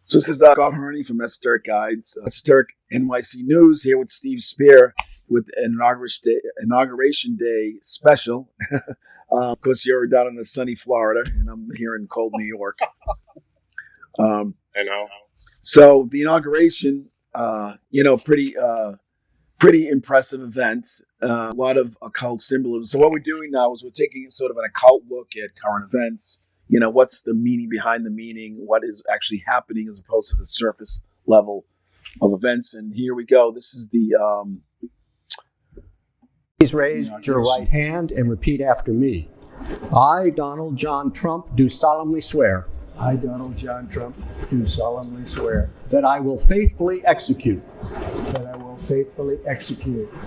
So this is Scott Harney from Esoteric Guides, Esoteric NYC News, here with Steve Speer with Inauguration Day special. Of course, you're down in the sunny Florida, and I'm here in cold New York. I know. So the inauguration, pretty impressive event. A lot of occult symbolism. So what we're doing now is we're taking sort of an occult look at current events. You know, what's the meaning behind the meaning? What is actually happening as opposed to the surface level of events? And here we go. This is the... Please raise your right hand and repeat after me. I, Donald John Trump, do solemnly swear. I, Donald John Trump, do solemnly swear that I will faithfully execute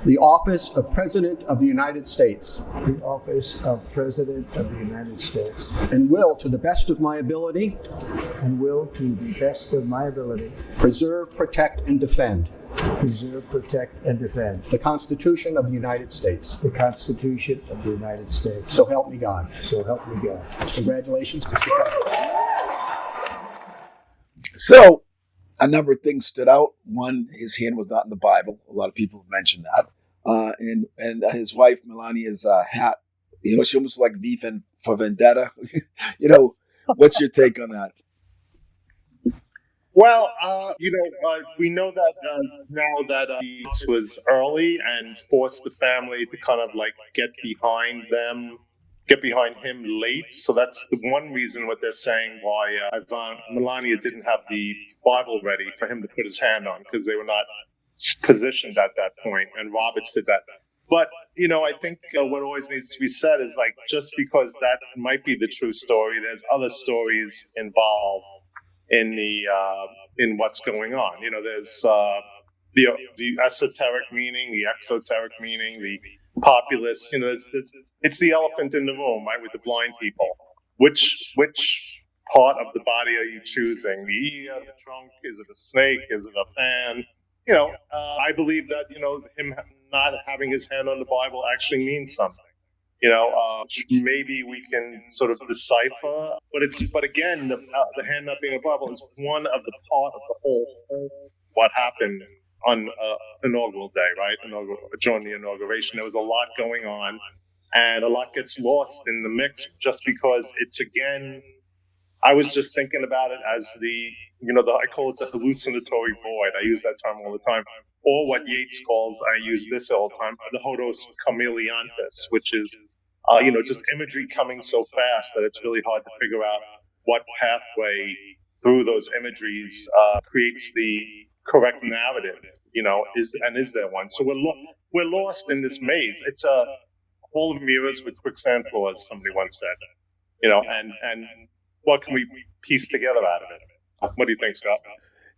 the office of President of the United States the office of President of the United States and will, to the best of my ability, preserve, protect, and defend the Constitution of the United States. So help me God. Congratulations, Mr. President. So, a number of things stood out. One, his hand was not in the Bible. A lot of people have mentioned that. And his wife, Melania's hat, she almost like V for Vendetta. What's your take on that? Well, we know that now that he was early and forced the family to kind of like get behind him late. So that's the one reason what they're saying why Melania didn't have the Bible ready for him to put his hand on, because they were not positioned at that point, and Roberts did that. But, I think what always needs to be said is, like, just because that might be the true story, there's other stories involved in what's going on. There's the esoteric meaning, the exoteric meaning, the populace. It's the elephant in the room, right, with the blind people. Which part of the body are you choosing? The ear, the trunk? Is it a snake? Is it a fan? I believe that him not having his hand on the Bible actually means something. Maybe we can sort of decipher, but again, the hand not being a Bible is one of the part of the whole what happened on inaugural day, right? During the inauguration, there was a lot going on, and a lot gets lost in the mix just because it's, again, I was just thinking about it as I call it the hallucinatory void. I use that term all the time. Or what Yeats calls, I use this all the time, the hodos chameleontis, which is, just imagery coming so fast that it's really hard to figure out what pathway through those imageries creates the correct narrative, is there one? So we're lost in this maze. It's a hall of mirrors with quicksand floors, somebody once said, and what can we piece together out of it? What do you think, Scott?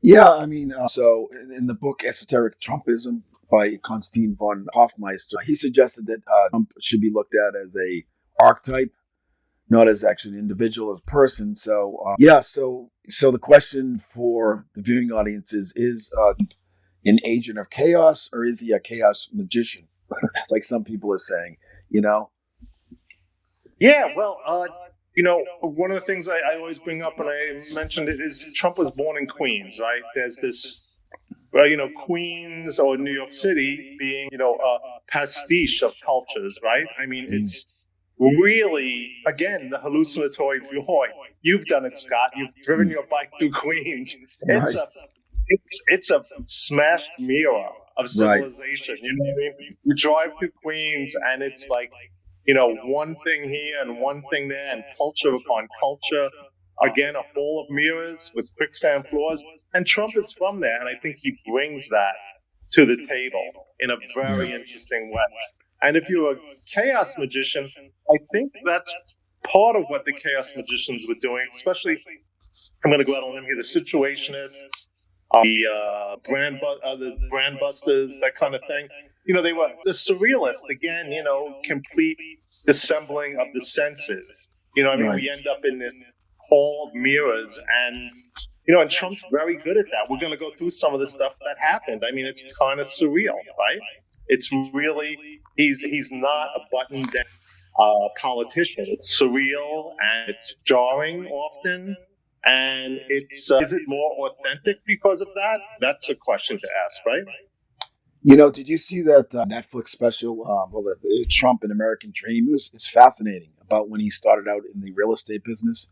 Yeah, so in the book Esoteric Trumpism by Konstantin von Hofmeister, he suggested that Trump should be looked at as a archetype, not as actually an individual, as a person. So, so the question for the viewing audience is an agent of chaos, or is he a chaos magician, like some people are saying, Yeah, well, one of the things I always bring up when I mentioned it is Trump was born in Queens, right? There's this, Queens or New York City being, a pastiche of cultures, right? It's really, again, the hallucinatory void. You've done it, Scott. You've driven your bike through Queens. It's a smashed mirror of civilization. Right. You know what I mean? You drive through Queens and it's like, one thing here and one thing there, and culture upon culture. Again, a hall of mirrors with quicksand floors. And Trump is from there, and I think he brings that to the table in a very interesting way. And if you're a chaos magician, I think that's part of what the chaos magicians were doing, especially, I'm going to go out on a limb here, the situationists, the brand busters, that kind of thing. They were the surrealists, again, complete dissembling of the senses. Right. We end up in this hall of mirrors, and Trump's very good at that. We're going to go through some of the stuff that happened. It's kind of surreal, right? It's really, he's not a button-down politician. It's surreal and it's jarring often. And it's is it more authentic because of that? That's a question to ask, right? Did you see that Netflix special, the Trump and American Dream? It's fascinating about when he started out in the real estate business.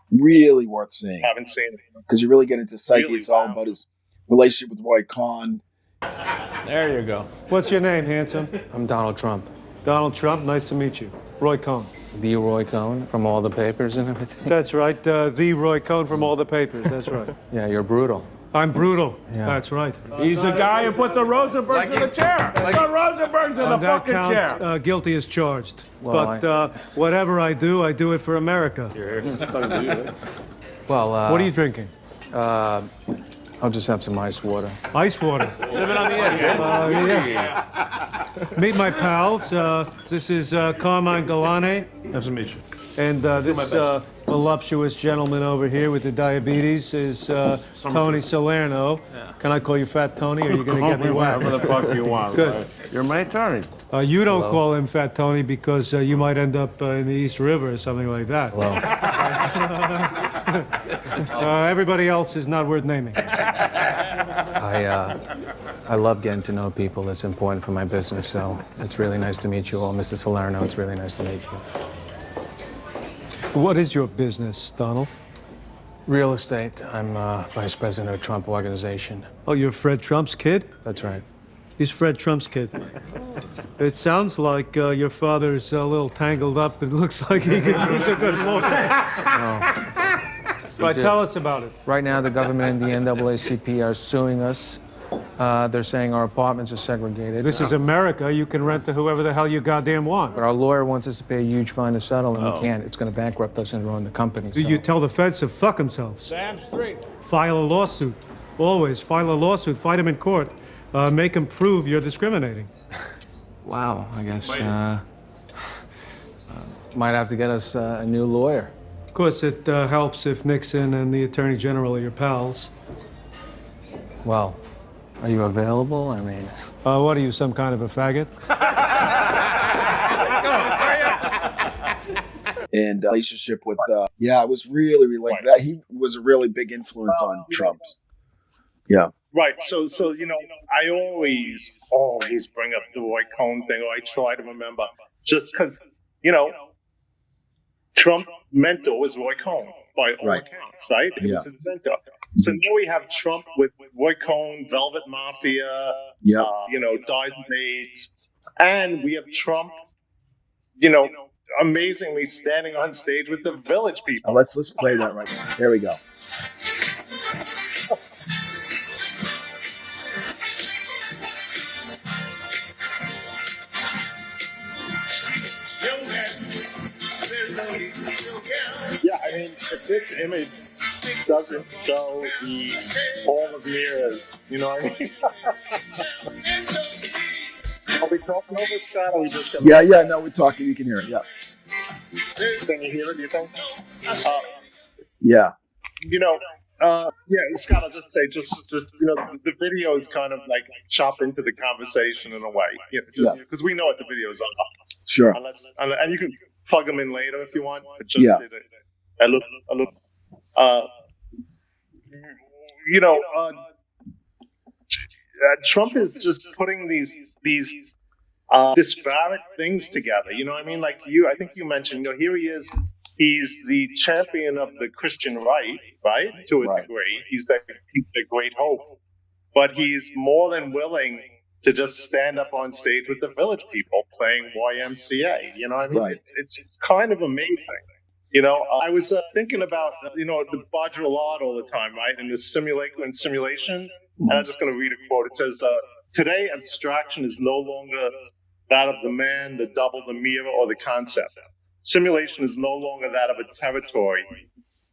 Really worth seeing. Haven't seen it. Because you really get into psyche. Really? It's all Wow. about his relationship with Roy Cohn. There you go. What's your name, handsome? I'm Donald Trump. Donald Trump, nice to meet you. Roy Cohn. The Roy Cohn from all the papers and everything. That's right, the Roy Cohn from all the papers, that's right. Yeah, you're brutal. I'm brutal, Yeah. that's right. He's the guy who put the Rosenbergs in the chair. Put the Rosenbergs in the On that fucking chair. count, guilty as charged. Well, But whatever I do it for America. Well, What are you drinking? I'll just have some ice water. Ice water. Living on the edge, Yeah. Meet my pals. This is Carmine Galane. Nice to meet you. And this voluptuous gentleman over here with the diabetes is Tony Salerno. Can I call you Fat Tony, or are you going to get me whacked? Whatever the fuck you want. Good. Right? You're my attorney. You don't Hello? call him Fat Tony because you might end up in the East River or something like that. Hello. Everybody else is not worth naming. I love getting to know people. It's important for my business, so it's really nice to meet you all. Mr. Salerno, it's really nice to meet you. What is your business, Donald? Real estate. I'm vice president of Trump Organization. Oh, you're Fred Trump's kid? That's right. He's Fred Trump's kid. It sounds like your father's a little tangled up. It looks like he could use a good lawyer. Right, did. tell us about it. Right now, the government and the NAACP are suing us. They're saying our apartments are segregated. This is America. You can rent to whoever the hell you goddamn want. But our lawyer wants us to pay a huge fine to settle, and we can't. It's going to bankrupt us and ruin the company. So. You tell the feds to fuck themselves. Sam Street. File a lawsuit. Always file a lawsuit. Fight them in court. Make them prove you're discriminating. Wow, I guess might have to get us a new lawyer. Of course, it helps if Nixon and the Attorney General are your pals. Well, are you available? I mean, What are you, some kind of a faggot? And relationship with, it was really like that. He was a really big influence on Trump. Yeah. Right. So I always bring up the Roy Cohn thing, or I try to remember, just because Trump mentor was Roy Cohn by all Right. accounts, right? He was his mentor. So now we have Trump with Roy Cohn, Velvet Mafia, Yeah. Died in AIDS, and we have Trump, amazingly standing on stage with the Village People. Let's play that right now. There we go. Yeah, I mean, if this image doesn't show the hall of mirrors, you know what I mean? Are we talking over Scott, or we just gonna... Yeah, no, we're talking. You can hear it. Yeah. Can you hear it, do you think? Yeah. Scott, I'll just say, the video is kind of like chop into the conversation in a way. Because we know what the videos are. Sure. And you can plug them in later if you want. But just Yeah. Trump is just putting these disparate things together. You know what I mean? Like I think you mentioned, here he is. He's the champion of the Christian right? To a degree. He's the great hope. But he's more than willing to just stand up on stage with the Village People playing YMCA. You know what I mean? Right. It's kind of amazing. I was thinking about, the Baudrillard all the time, right? And the simulation. And I'm just going to read a quote. It says, today abstraction is no longer that of the man, the double, the mirror, or the concept. Simulation is no longer that of a territory,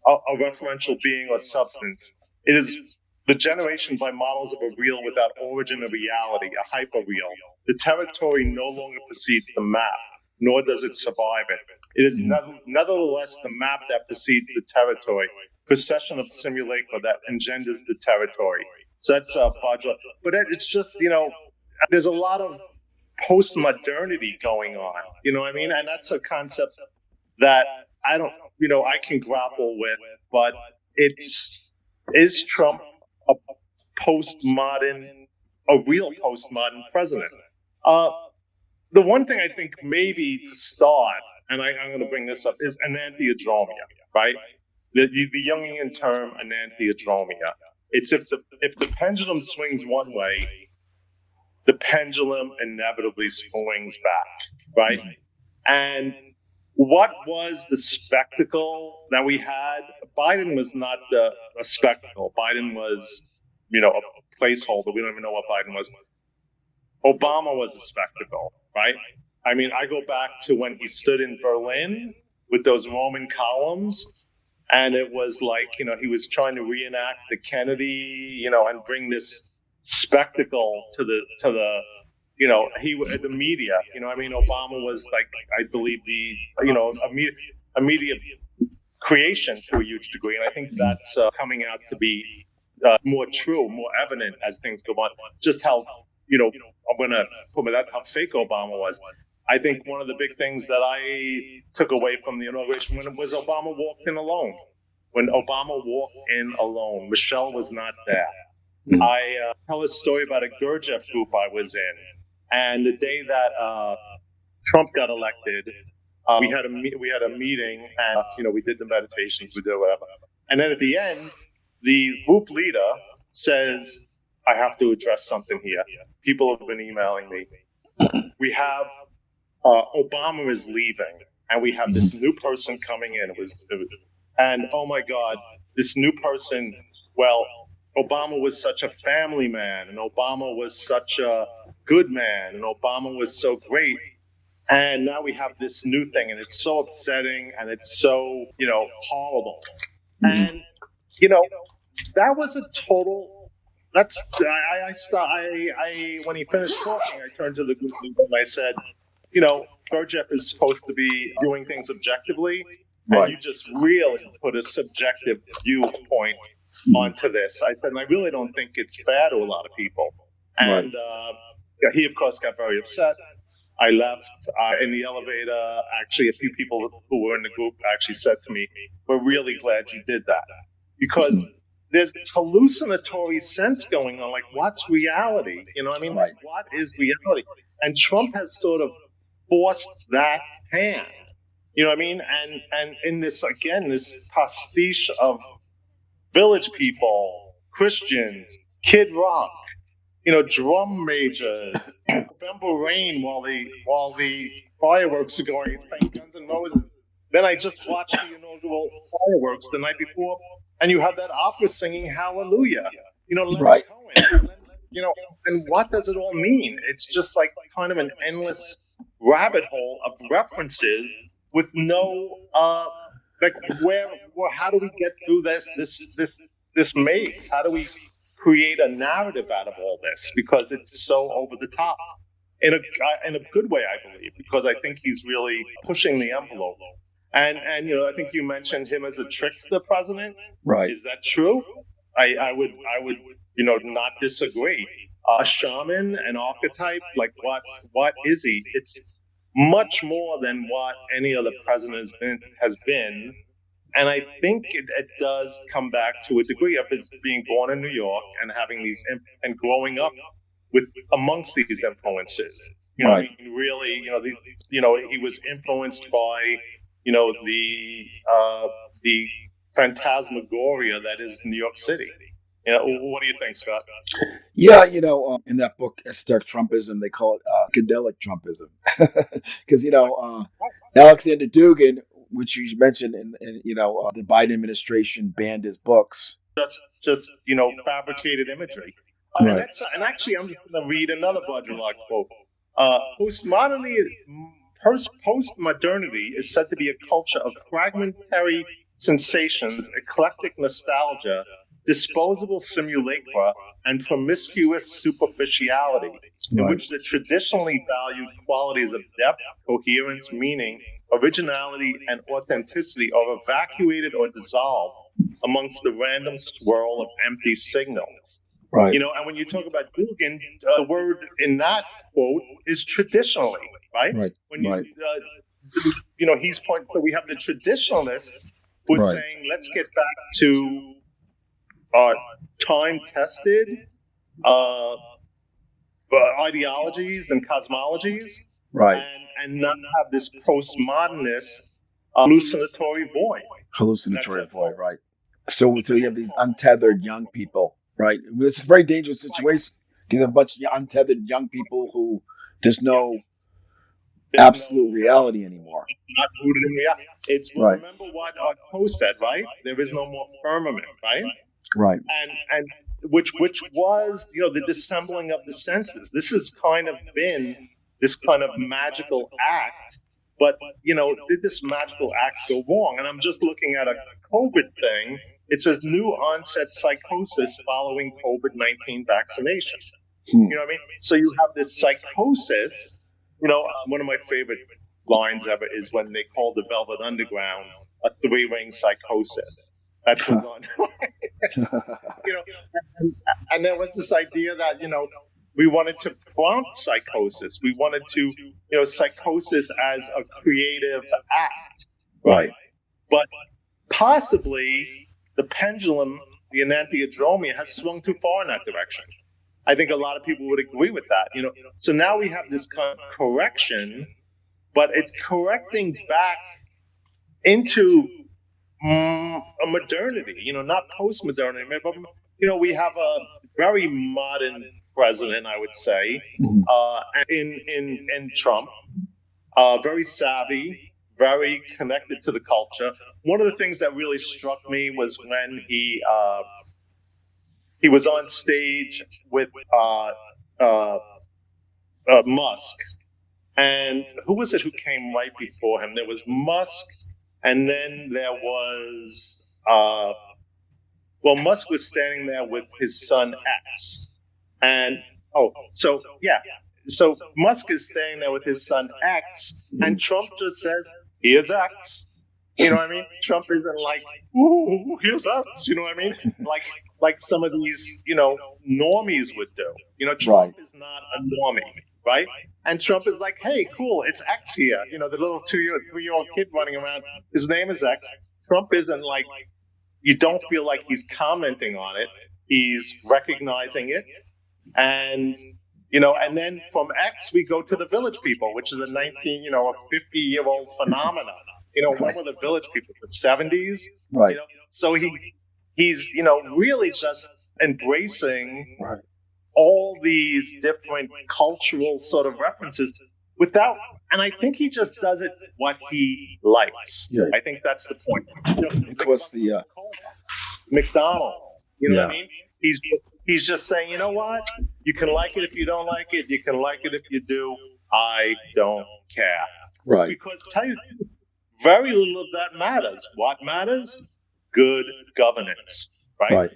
a referential being or substance. It is the generation by models of a real without origin of reality, a hyperreal. The territory no longer precedes the map, nor does it survive it. It is nevertheless the map that precedes the territory, procession of simulacra that engenders the territory. So that's Baudrillard. But it's just, there's a lot of post-modernity going on, you know what I mean? And that's a concept that I can grapple with, but is Trump a real postmodern president? The one thing I think maybe to start, and I'm going to bring this up, is enantiodromia, right? The Jungian term enantiodromia. It's if the pendulum swings one way, the pendulum inevitably swings back, right? And what was the spectacle that we had? Biden was not a spectacle. Biden was, a placeholder. We don't even know what Biden was. Obama was a spectacle, right? I mean, I go back to when he stood in Berlin with those Roman columns, and it was like, he was trying to reenact the Kennedy, and bring this spectacle to the media. Obama was like, I believe a media creation to a huge degree, and I think that's coming out to be more true, more evident as things go on. Just how I'm going to put that how fake Obama was. I think one of the big things that I took away from the inauguration was Obama walked in alone. When Obama walked in alone, Michelle was not there. I tell a story about a Gurdjieff group I was in, and the day that Trump got elected, we had a meeting, and we did the meditations, we did whatever, and then at the end, the group leader says, "I have to address something here. People have been emailing me. We have Obama is leaving, and we have this new person coming in. And oh my God, this new person. Well, Obama was such a family man, and Obama was such a good man, and Obama was so great. And now we have this new thing, and it's so upsetting, and it's so horrible. And that was a total." That's I when he finished talking, I turned to the group and I said, Gurdjieff is supposed to be doing things objectively, and you just really put a subjective viewpoint onto this. I said, and I really don't think it's fair to a lot of people. And he, of course, got very upset. I left in the elevator. Actually, a few people who were in the group actually said to me, "We're really glad you did that," because there's this hallucinatory sense going on, like, what's reality? Like, what is reality? And Trump has sort of forced that hand, And in this, again, this pastiche of Village People, Christians, Kid Rock, drum majors, November Rain while the fireworks are going, he's playing Guns N' Roses. Then I just watched the inaugural fireworks the night before. And you have that opera singing Hallelujah, Leonard Cohen, and what does it all mean? It's just like kind of an endless rabbit hole of references with no, how do we get through this maze? How do we create a narrative out of all this? Because it's so over the top in a good way, I believe, because I think he's really pushing the envelope. And I think you mentioned him as a trickster president. Right. Is that true? I would not disagree. A shaman, an archetype, like what is he? It's much more than what any other president has been. And I think it does come back to a degree of his being born in New York and having these and growing up amongst these influences. Right. I mean, really, he was influenced by the phantasmagoria that is New York City. What do you think, Scott? Yeah, in that book, Esoteric Trumpism, they call it psychedelic Trumpism. Because, Alexander Dugin, which you mentioned, the Biden administration banned his books. That's just, fabricated imagery. Right. And actually, I'm just going to read another Baudrillard quote. Postmodernity is said to be a culture of fragmentary sensations, eclectic nostalgia, disposable simulacra, and promiscuous superficiality, in which the traditionally valued qualities of depth, coherence, meaning, originality, and authenticity are evacuated or dissolved amongst the random swirl of empty signals. Right. And when you talk about Dugin, the word in that quote is traditionally, right? Right. When he's pointing, so we have the traditionalists was Right. saying, let's get back to time-tested ideologies and cosmologies, Right. and not have this postmodernist hallucinatory void. Hallucinatory void, right. So you have these untethered young people, right? It's a very dangerous situation. You have a bunch of untethered young people who there's no absolute reality anymore. Not rooted in reality. It's Right. remember what our post said, right? There is no more firmament, right? Right. And which was, the dissembling of the senses. This has kind of been this kind of magical act, but did this magical act go wrong? And I'm just looking at a COVID thing. It says new onset psychosis following COVID-19 vaccination. You know what I mean? So you have this psychosis. One of my favorite lines ever is when they called the Velvet Underground a three-ring psychosis. That was on. And there was this idea that, we wanted to prompt psychosis. We wanted to, psychosis as a creative act. Right. But possibly the pendulum, the enantiodromia, has swung too far in that direction. I think a lot of people would agree with that. So now we have this kind of correction, but it's correcting back into a modernity, not post-modernity, but, we have a very modern president, I would say, in Trump, very savvy, very connected to the culture. One of the things that really struck me was when he was on stage with Musk, and who was it who came right before him? There was Musk, and then there was Musk was standing there with his son X, and so Musk is standing there with his son X, and Trump just says, "Here's X." You know what I mean? Trump isn't like, "Ooh, here's X." You know what I mean? Like some of these, normies would do. Trump is not a normie, right? And Trump is like, "Hey, cool, it's X here." The little 3-year-old kid running around, his name is X. Trump isn't like, you don't feel like he's commenting on it. He's recognizing it. And, and then from X, we go to the Village People, which is a 50-year-old phenomenon. When were the Village People? The 70s? Right. So he's, really just embracing all these different cultural sort of references without, and I think he just does it what he likes. Yeah. I think that's the point. Of course, the McDonald's, what I mean? He's just saying, you know what? You can like it if you don't like it. You can like it if you do. I don't care. Right. Because tell you, very little of that matters. What matters? Good governance, right?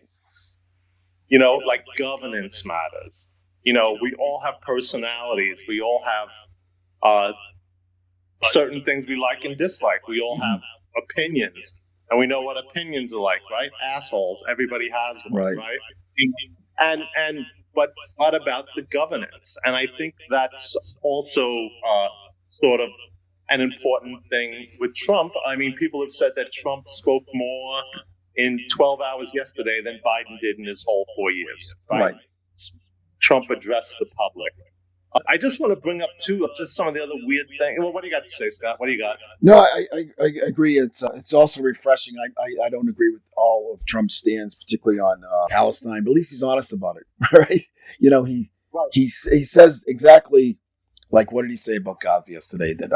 Like governance matters. We all have personalities. We all have certain things we like and dislike. We all have opinions. And we know what opinions are like, right? Assholes. Everybody has one, right? But what about the governance? And I think that's also sort of an important thing with Trump. I mean, people have said that Trump spoke more in 12 hours yesterday than Biden did in his whole 4 years. Right. Trump addressed the public. I just want to bring up, too, just some of the other weird things. Well, what do you got to say, Scott? What do you got? No, I agree. It's also refreshing. I don't agree with all of Trump's stands, particularly on Palestine, but at least he's honest about it, right? He says exactly, like, what did he say about Gaza yesterday? That,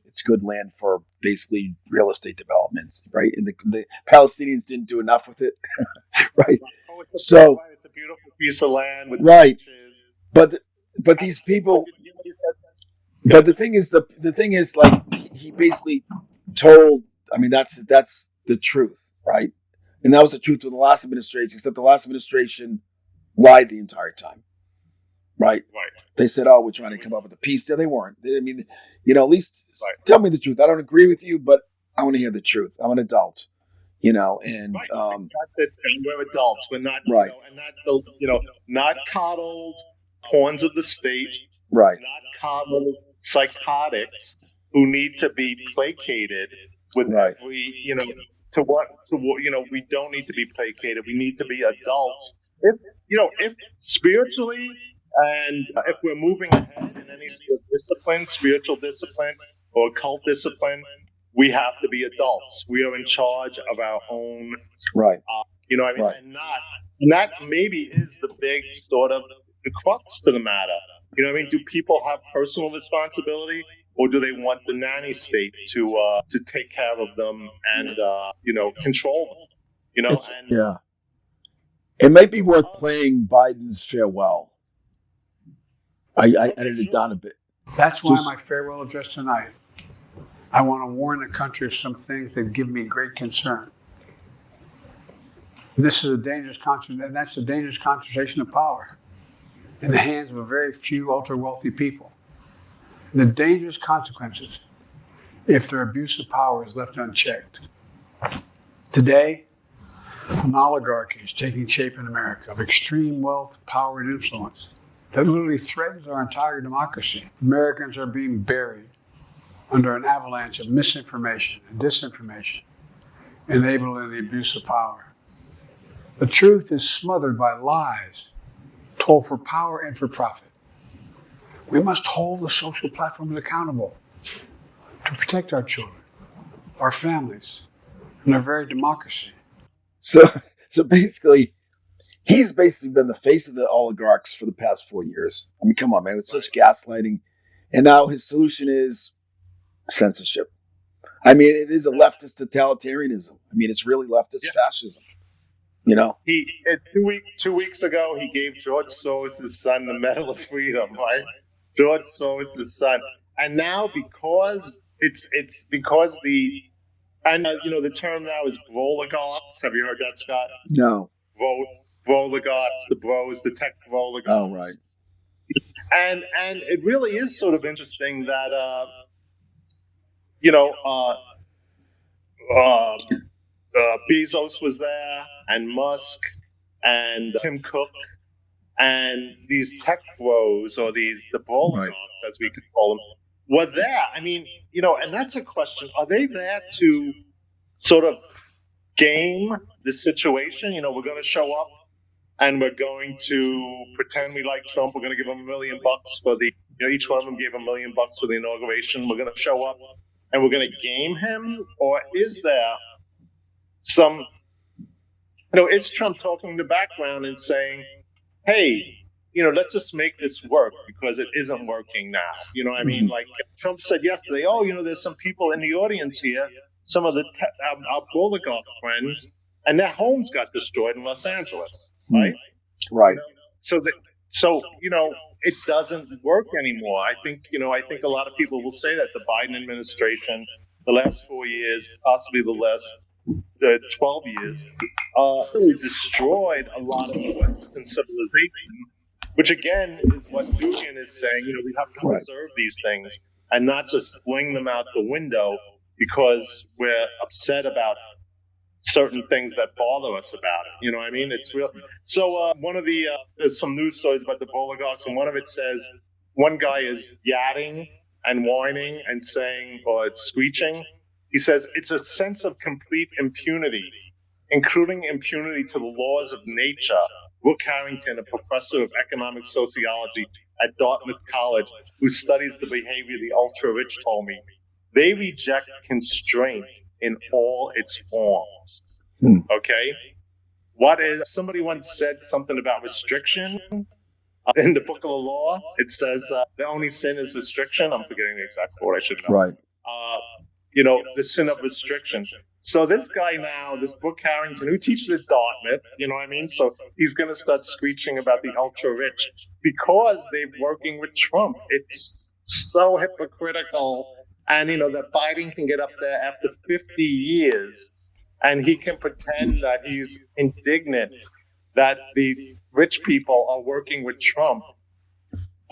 it's good land for basically real estate developments, right? And the Palestinians didn't do enough with it, right? It's a beautiful piece of land with right. beaches. But these people, but the thing is, like, he basically told, I mean, that's the truth, right? And that was the truth with the last administration, except the last administration lied the entire time, right? They said, "Oh, we're trying to come up with a peace." They weren't. I mean, at least tell me the truth. I don't agree with you, but I want to hear the truth. I'm an adult, and we're adults. We're not, and not coddled pawns of the state, right? Not coddled psychotics who need to be placated with every, we don't need to be placated. We need to be adults. If spiritually and if we're moving ahead in any sort of discipline, spiritual discipline or occult discipline, we have to be adults. We are in charge of our own, Right. you know what I mean? Right. And that maybe is the big sort of the crux to the matter. You know what I mean? Do people have personal responsibility, or do they want the nanny state to take care of them and control them? You know, Yeah. It might be worth playing Biden's farewell. I edited it down a bit. That's why my farewell address tonight, I want to warn the country of some things that give me great concern. And this is a dangerous concentration, and that's a dangerous concentration of power in the hands of a very few ultra-wealthy people. And the dangerous consequences if their abuse of power is left unchecked. Today, an oligarchy is taking shape in America of extreme wealth, power, and influence that literally threatens our entire democracy. Americans are being buried under an avalanche of misinformation and disinformation, enabling the abuse of power. The truth is smothered by lies told for power and for profit. We must hold the social platforms accountable to protect our children, our families, and our very democracy. So basically, he's basically been the face of the oligarchs for the past 4 years. I mean, come on, man, with such gaslighting. And now his solution is censorship. I mean, it is a leftist totalitarianism. I mean, it's really leftist fascism. You know? He 2 weeks ago, he gave George Soros' son the Medal of Freedom, right? George Soros' son. And now because the term now is oligarchs. Have you heard that, Scott? No. Oligarchs, the bros, the tech oligarchs. Oh, right. And it really is sort of interesting that Bezos was there, and Musk, and Tim Cook, and these tech bros, or the oligarchs, as we could call them, were there. I mean, and that's a question. Are they there to sort of game the situation? We're going to show up and we're going to pretend we like Trump. We're going to give him $1 million for each one of them gave $1 million for the inauguration. We're going to show up and we're going to game him? Or is there some, is Trump talking in the background and saying, hey, let's just make this work because it isn't working now. You know what I mean? Like Trump said yesterday, there's some people in the audience here, some of our oligarch friends, and their homes got destroyed in Los Angeles, right? Right. So it doesn't work anymore. I think a lot of people will say that the Biden administration, the last 4 years, possibly the last 12 years, really destroyed a lot of Western civilization, which again is what Dugan is saying. We have to preserve these things and not just fling them out the window because we're upset about certain things that bother us about it. You know what I mean? It's real. So one of there's some news stories about the oligarchs, and one of it says one guy is yatting and whining and saying, or screeching. He says it's a sense of complete impunity, including impunity to the laws of nature. Brooke Harrington, a professor of economic sociology at Dartmouth College, who studies the behavior of the ultra-rich, told me, they reject constraint in all its forms. Okay? Somebody once said something about restriction. In the book of the law, it says the only sin is restriction. I'm forgetting the exact quote. I should know. Right. The sin of restriction. So this guy now, this Brooke Harrington, who teaches at Dartmouth, you know what I mean? So he's going to start screeching about the ultra-rich because they're working with Trump. It's so hypocritical. And, that Biden can get up there after 50 years and he can pretend that he's indignant that the rich people are working with Trump.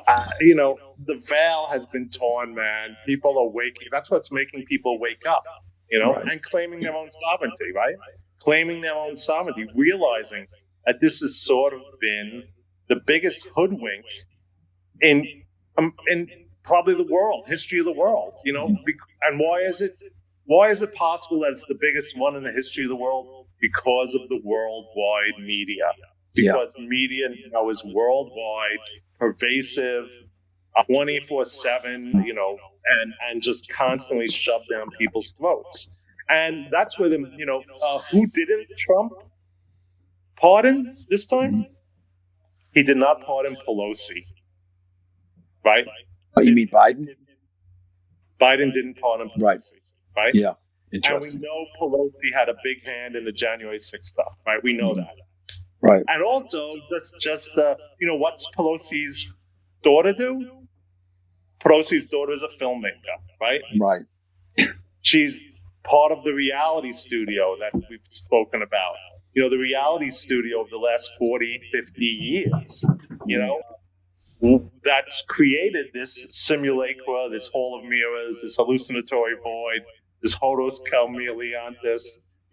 The veil has been torn, man. People are waking. That's what's making people wake up, and claiming their own sovereignty, right? Claiming their own sovereignty, realizing that this has sort of been the biggest hoodwink in probably the world, history of the world, And why is it? Why is it possible that it's the biggest one in the history of the world? Because of the worldwide media. Because media now is worldwide, pervasive, 24/7, and just constantly shoved down people's throats. And that's where who didn't Trump pardon this time? He did not pardon Pelosi, right? Oh, you mean Biden? Biden didn't pardon Pelosi, right? Yeah, interesting. And we know Pelosi had a big hand in the January 6th stuff, right? We know that. Right. And also, that's just, what's Pelosi's daughter do? Pelosi's daughter is a filmmaker, right? Right. She's part of the reality studio that we've spoken about. The reality studio of the last 40, 50 years, that's created this simulacra, this hall of mirrors, this hallucinatory void, this hodos caumeleontis.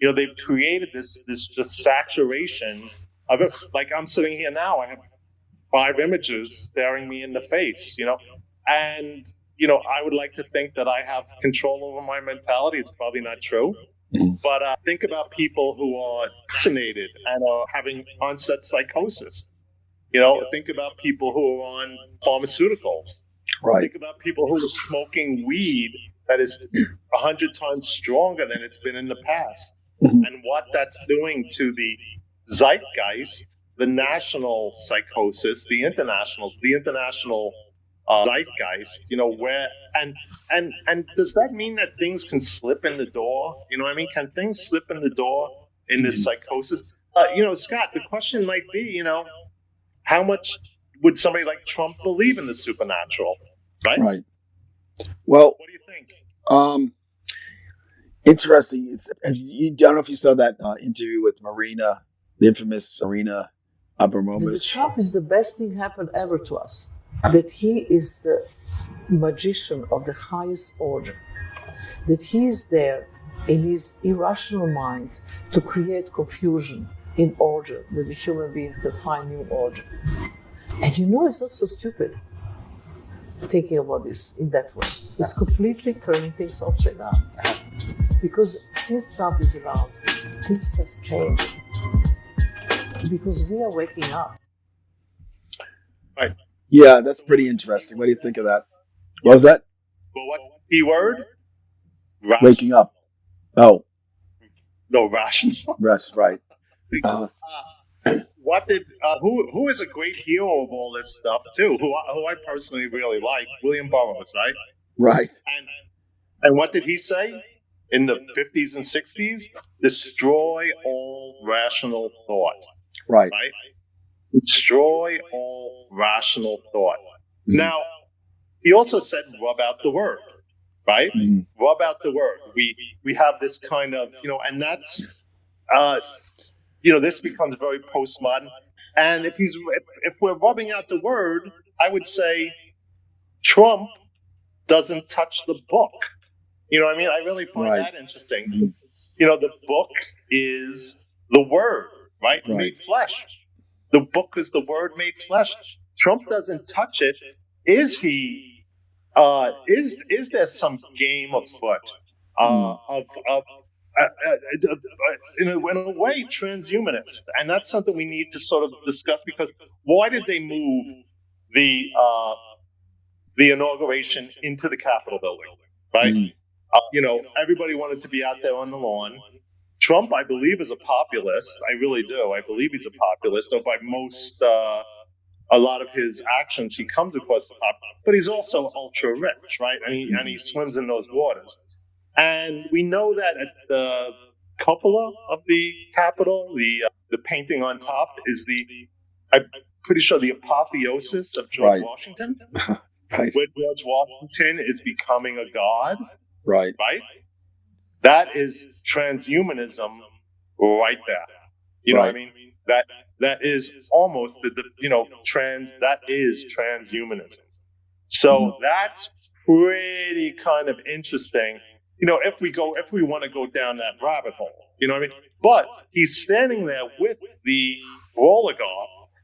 They've created this just saturation of it. Like I'm sitting here now, I have 5 images staring me in the face, and, I would like to think that I have control over my mentality. It's probably not true. But think about people who are vaccinated and are having onset psychosis. Think about people who are on pharmaceuticals. Right. Think about people who are smoking weed that is 100 times stronger than it's been in the past. And what that's doing to the zeitgeist, the national psychosis, the international zeitgeist, where and does that mean that things can slip in the door? Can things slip in the door in this psychosis? Scott, the question might be, how much would somebody like Trump believe in the supernatural? Right. Right. Well, what do you think? Interesting. I don't know if you saw that interview with Marina, the infamous Marina Abramovich. That Trump is the best thing happened ever to us. That he is the magician of the highest order. That he is there in his irrational mind to create confusion in order that the human beings can find new order. And it's not so stupid thinking about this in that way. It's completely turning things upside down. Because since Trump is around, things have changed. Because we are waking up. Right. Yeah, that's pretty interesting. What do you think of that? What was that? Well, what keyword? Waking up. Oh. No, rational. That's right. What did who is a great hero of all this stuff too? Who I personally really like, William Burroughs, right? Right. And what did he say in the 50s and 60s? Destroy all rational thought. Right. Right. Destroy all rational thought. Now, he also said, rub out the word, right? Rub out the word. We have this kind of, and that's, this becomes very postmodern. And if we're rubbing out the word, I would say Trump doesn't touch the book. You know what I mean? I really find that interesting. The book is the word, right? Made flesh. The book is the word made flesh. Trump doesn't touch it. Is he? Is there some game afoot in a way transhumanist? And that's something we need to sort of discuss, because why did they move the inauguration into the Capitol building? Right? Everybody wanted to be out there on the lawn. Trump, I believe, is a populist. I really do. I believe he's a populist. Though by most, a lot of his actions, he comes across the pop. But he's also ultra rich, right? And he swims in those waters. And we know that at the cupola of the Capitol, the painting on top is I'm pretty sure the apotheosis of George Washington. Right. Where George Washington is becoming a god. Right. Right? That is transhumanism right there. You know what I mean? That is almost that is transhumanism. So that's pretty kind of interesting. If we want to go down that rabbit hole, you know what I mean? But he's standing there with the oligarchs,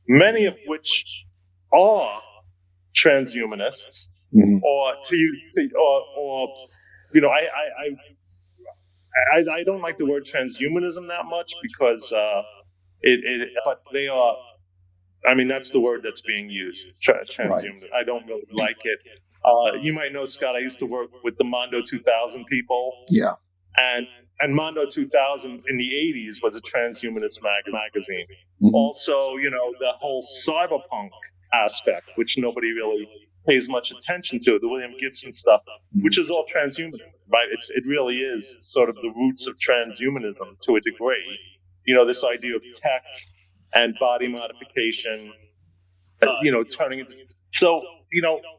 many of which are transhumanists, or I I don't like the word transhumanism that much because but they are. I mean, that's the word that's being used. Transhumanism. I don't really like it. You might know, Scott. I used to work with the Mondo 2000 people. Yeah. And Mondo 2000 in the 80s was a transhumanist magazine. Mm-hmm. Also, the whole cyberpunk aspect, which nobody really pays much attention to, the William Gibson stuff, which is all transhumanism, right? It really is sort of the roots of transhumanism to a degree. This idea of tech and body modification, turning into. So,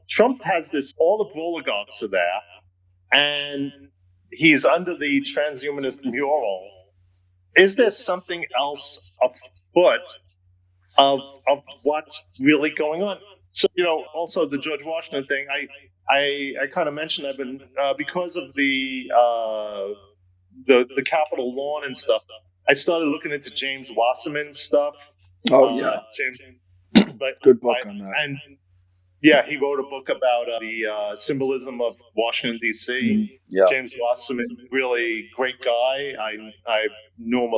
Trump has this, all the oligarchs are there, and he's under the transhumanist mural. Is there something else afoot of what's really going on? So, also the George Washington thing, I kind of mentioned I've been, because of the Capitol lawn and stuff, I started looking into James Wasserman's stuff. Oh, yeah. James, Good book on that. And yeah, he wrote a book about the symbolism of Washington, D.C. Yeah. James Wasserman, really great guy. I knew him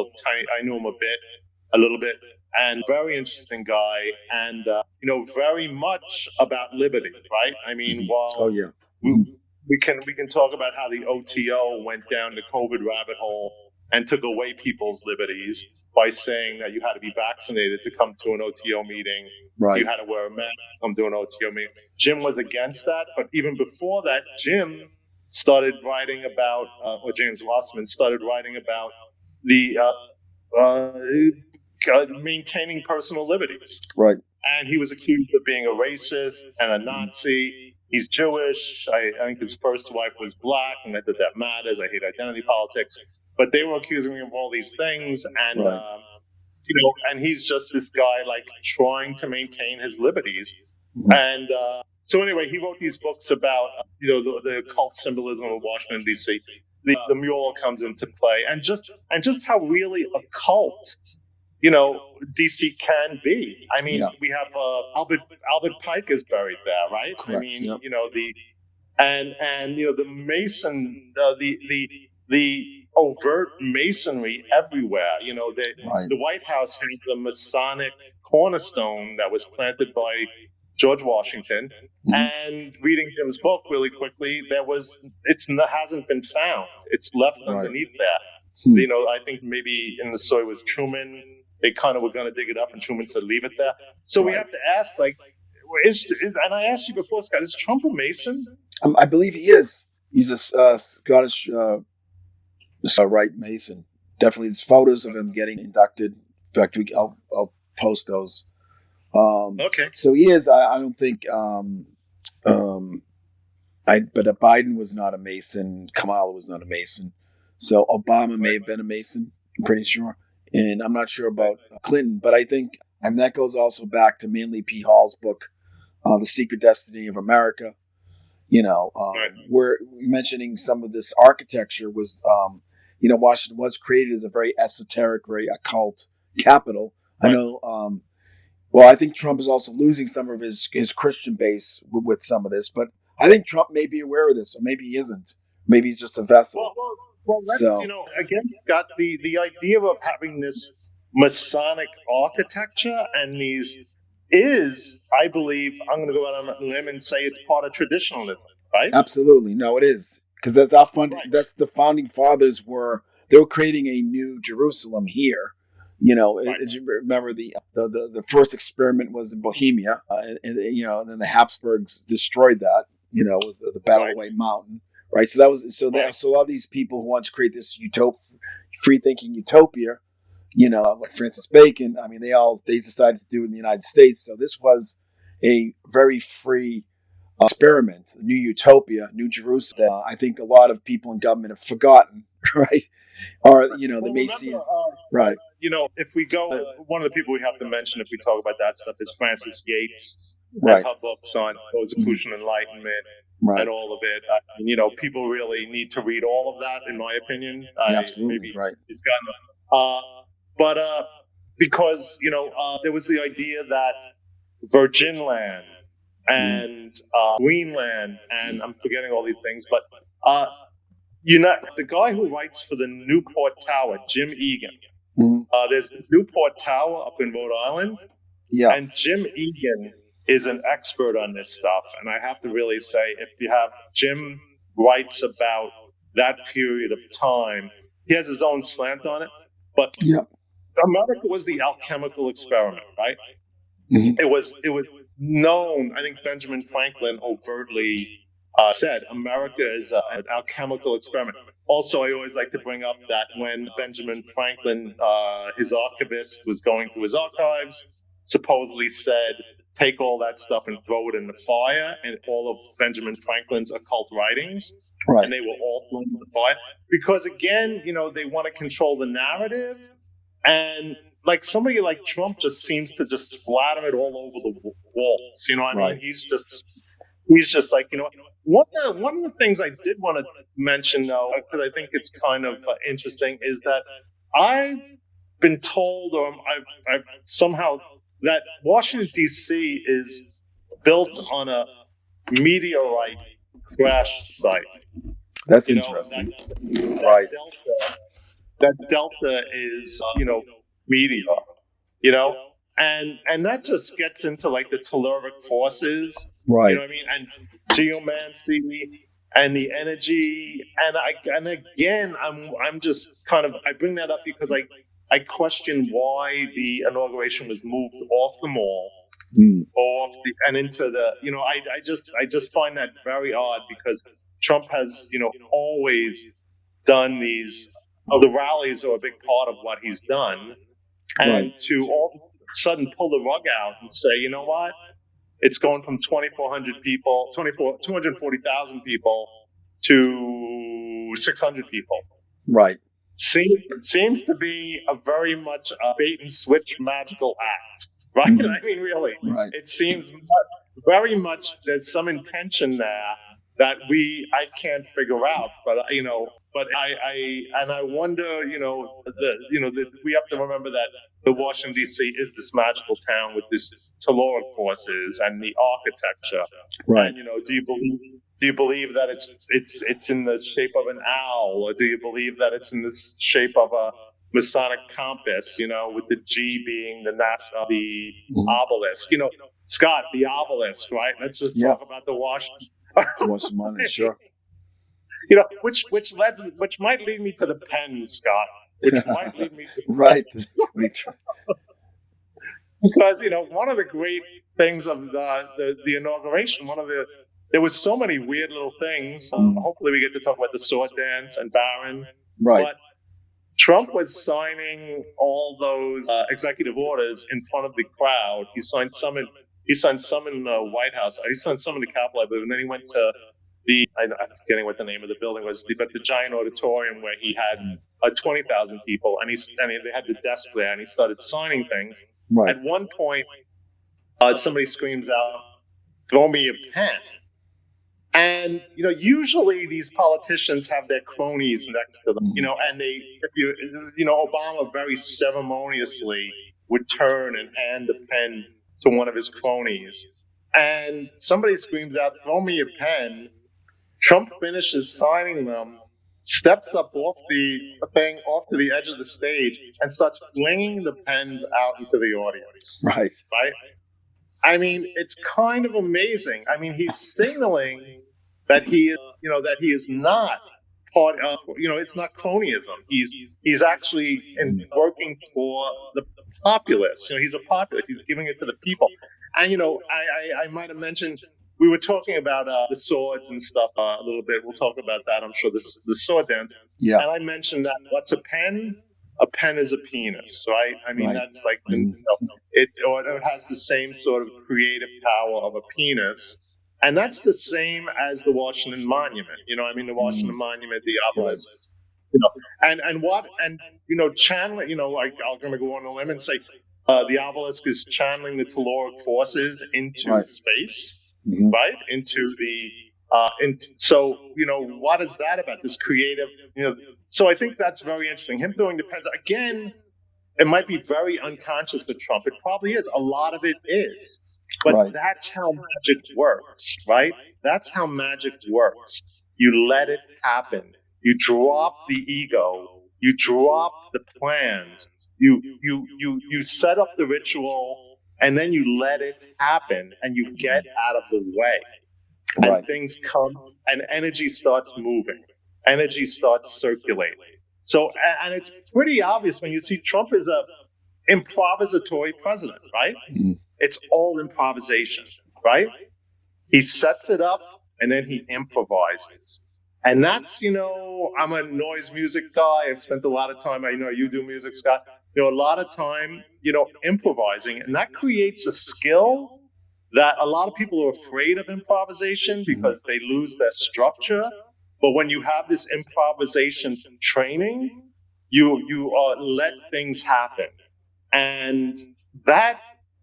a little bit, and very interesting guy, and very much about liberty, right? I mean, while we can talk about how the OTO went down the COVID rabbit hole and took away people's liberties by saying that you had to be vaccinated to come to an OTO meeting. Right. You had to wear a mask to come to an OTO meeting. Jim was against that, but even before that, Jim started writing about, or James Wasserman started writing about the maintaining personal liberties. Right. And he was accused of being a racist and a Nazi. He's Jewish. I think his first wife was black, and not that that matters. I hate identity politics. But they were accusing him of all these things, and and he's just this guy like trying to maintain his liberties. And so anyway, he wrote these books about the occult symbolism of Washington D.C. The mural comes into play, and just how really occult DC can be. I mean, we have Albert Pike is buried there, right? Correct, I mean, yep. the Mason, the overt masonry everywhere. The White House has the Masonic cornerstone that was planted by George Washington. Mm-hmm. And reading Jim's book really quickly, hasn't been found. It's left underneath there. I think maybe in the story was Truman. They kind of were going to dig it up, and Truman said, "Leave it there." So we have to ask, and I asked you before, Scott, is Trump a Mason? I believe he is. He's a Scottish Rite Mason. Definitely, there's photos of him getting inducted. In fact, I'll post those. Okay. So he is. I don't think. But Biden was not a Mason. Kamala was not a Mason. So Obama may have been a Mason. I'm pretty sure. And I'm not sure about Clinton, but I think, and that goes also back to Manly P. Hall's book, The Secret Destiny of America. Where mentioning some of this architecture was, Washington was created as a very esoteric, very occult capital. Right. I know, I think Trump is also losing some of his Christian base with some of this, but I think Trump may be aware of this, or maybe he isn't. Maybe he's just a vessel. Well, again, got the idea of having this Masonic architecture and these is, I believe, I'm going to go out on a limb and say it's part of traditionalism, right? Absolutely. No, it is. Because that's the founding fathers they were creating a new Jerusalem here. As you remember, the first experiment was in Bohemia, and then the Habsburgs destroyed that, with the Battle of White Mountain. Right, so a lot of these people who want to create this free-thinking utopia, like Francis Bacon. I mean, they decided to do it in the United States. So this was a very free experiment, a new utopia, new Jerusalem. I think a lot of people in government have forgotten, right? Or the Macy's, right? If we go, one of the people we have to mention if we talk about that stuff is Frances Yates, right? And her books on Rosicrucian Enlightenment. Right. And all of it. People really need to read all of that, in my opinion. Absolutely, right. Because, there was the idea that Virgin land and Greenland, and I'm forgetting all these things, but the guy who writes for the Newport Tower, Jim Egan. Mhm. There's the Newport Tower up in Rhode Island, Yeah. and Jim Egan is an expert on this stuff. And I have to really say, if you have Jim writes about that period of time, he has his own slant on it. But Yeah. America was the alchemical experiment, right? Mhm. It was known. I think Benjamin Franklin overtly said America is an alchemical experiment. Also, I always like to bring up that when Benjamin Franklin, his archivist, was going through his archives, supposedly said, take all that stuff and throw it in the fire, and all of Benjamin Franklin's occult writings, Right. and they were all thrown in the fire. Because again, they want to control the narrative, and like somebody like Trump just seems to just splatter it all over the walls. You know what I Right. mean? He's just like, one of the things I did want to mention, though, because I think it's kind of interesting, is that I've been told, or I've somehow, that Washington, D.C. is built on a meteorite crash site. That's interesting. Right. That delta is, meteor, and that just gets into like the telluric forces, Right. You know what I mean? And geomancy and the energy. And again, I'm just kind of, I bring that up because I question why the inauguration was moved off the mall, and into the, I just find that very odd, because Trump has, always done these, the rallies are a big part of what he's done. And Right. to all of a sudden pull the rug out and say, you know what? It's going from 240,000 people to 600 people. Right. Seems to be a very much a bait and switch magical act, right? Mhm. I mean, really, Right. it seems very much there's some intention there that I can't figure out, but I wonder, we have to remember that the Washington D.C. is this magical town with this telluric forces and the architecture. Right. And do you believe that it's in the shape of an owl, or do you believe that it's in the shape of a Masonic compass? With the G being the obelisk. Scott, the obelisk, right? Let's just talk about the Washington. Washington Monument, sure. Which might lead me to the pen, Scott. Which might lead me to Right. Because one of the great things of the inauguration, there was so many weird little things. Hopefully, we get to talk about the sword dance and Barron. Right. But Trump was signing all those executive orders in front of the crowd. He signed some in the White House. He signed some in the Capitol, and then he went to I'm forgetting what the name of the building was, but the giant auditorium where he had 20,000 people, and they had the desk there, and he started signing things. Right. At one point, somebody screams out, "Throw me a pen." And, usually these politicians have their cronies next to them, and Obama very ceremoniously would turn and hand the pen to one of his cronies. And somebody screams out, "Throw me a pen." Trump finishes signing them, steps up off to the edge of the stage, and starts flinging the pens out into the audience. Right. Right? I mean, it's kind of amazing. I mean, he's signaling that he is not part of, it's not cronyism. He's actually working for the populace. He's a populist. He's giving it to the people. And, I might have mentioned, we were talking about the swords and stuff a little bit. We'll talk about that, I'm sure, the sword dance. Yeah. And I mentioned that what's a pen? A pen is a penis, right? I mean, Right. that's like, it has the same sort of creative power of a penis. And that's the same as the Washington Monument. The Washington Monument, the obelisk. Channeling, I'm going to go on a limb and say the obelisk is channeling the telluric forces into space, right? Into the, so, what is that about? This creative, so I think that's very interesting. Him throwing the pens, again, it might be very unconscious for Trump. It probably is. A lot of it is. But that's how magic works, right? That's how magic works. You let it happen. You drop the ego. You drop the plans. You set up the ritual, and then you let it happen, and you get out of the way. Right. And things come, and energy starts moving. Energy starts circulating. So, and it's pretty obvious when you see Trump is a improvisatory president, right? Mm. It's all improvisation, right? He sets it up and then he improvises. And that's, I'm a noise music guy. I've spent a lot of time, I know you do music, Scott, a lot of time, improvising. And that creates a skill that a lot of people are afraid of improvisation because they lose their structure. But when you have this improvisation training, you let things happen. And that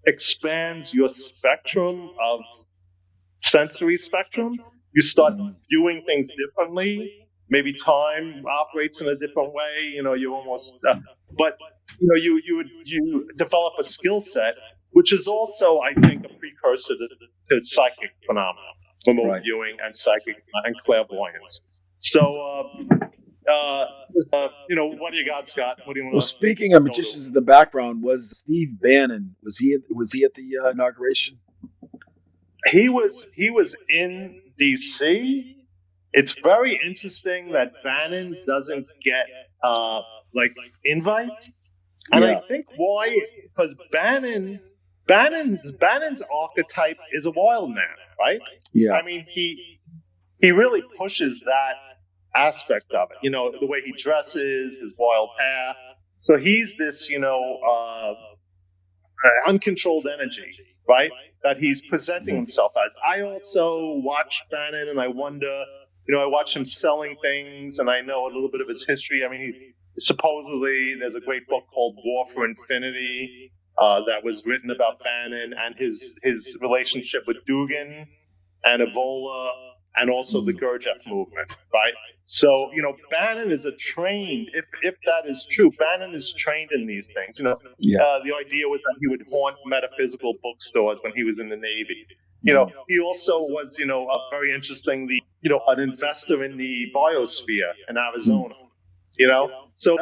expands your spectrum of sensory spectrum. You start viewing things differently. Maybe time operates in a different way. You almost, but you develop a skill set, which is also, I think, a precursor to psychic phenomena, remote viewing and psychic and clairvoyance. So, what do you got, Scott? What do you want? Well, speaking of magicians in the background, was Steve Bannon? Was he at the inauguration? He was in D.C. It's very interesting that Bannon doesn't get invites, and I think why? Because Bannon's archetype is a wild man, right? Yeah. I mean, he really pushes that aspect of it. The way he dresses, his wild hair. So he's this, uncontrolled energy, right? That he's presenting himself as. I also watch Bannon and I wonder, I watch him selling things and I know a little bit of his history. I mean, supposedly there's a great book called War for Infinity that was written about Bannon and his relationship with Dugin and Evola and also the Gurdjieff movement, right? So, Bannon is trained, if that is true, Bannon is trained in these things. The idea was that he would haunt metaphysical bookstores when he was in the Navy. He also was, very interestingly, an investor in the biosphere in Arizona, So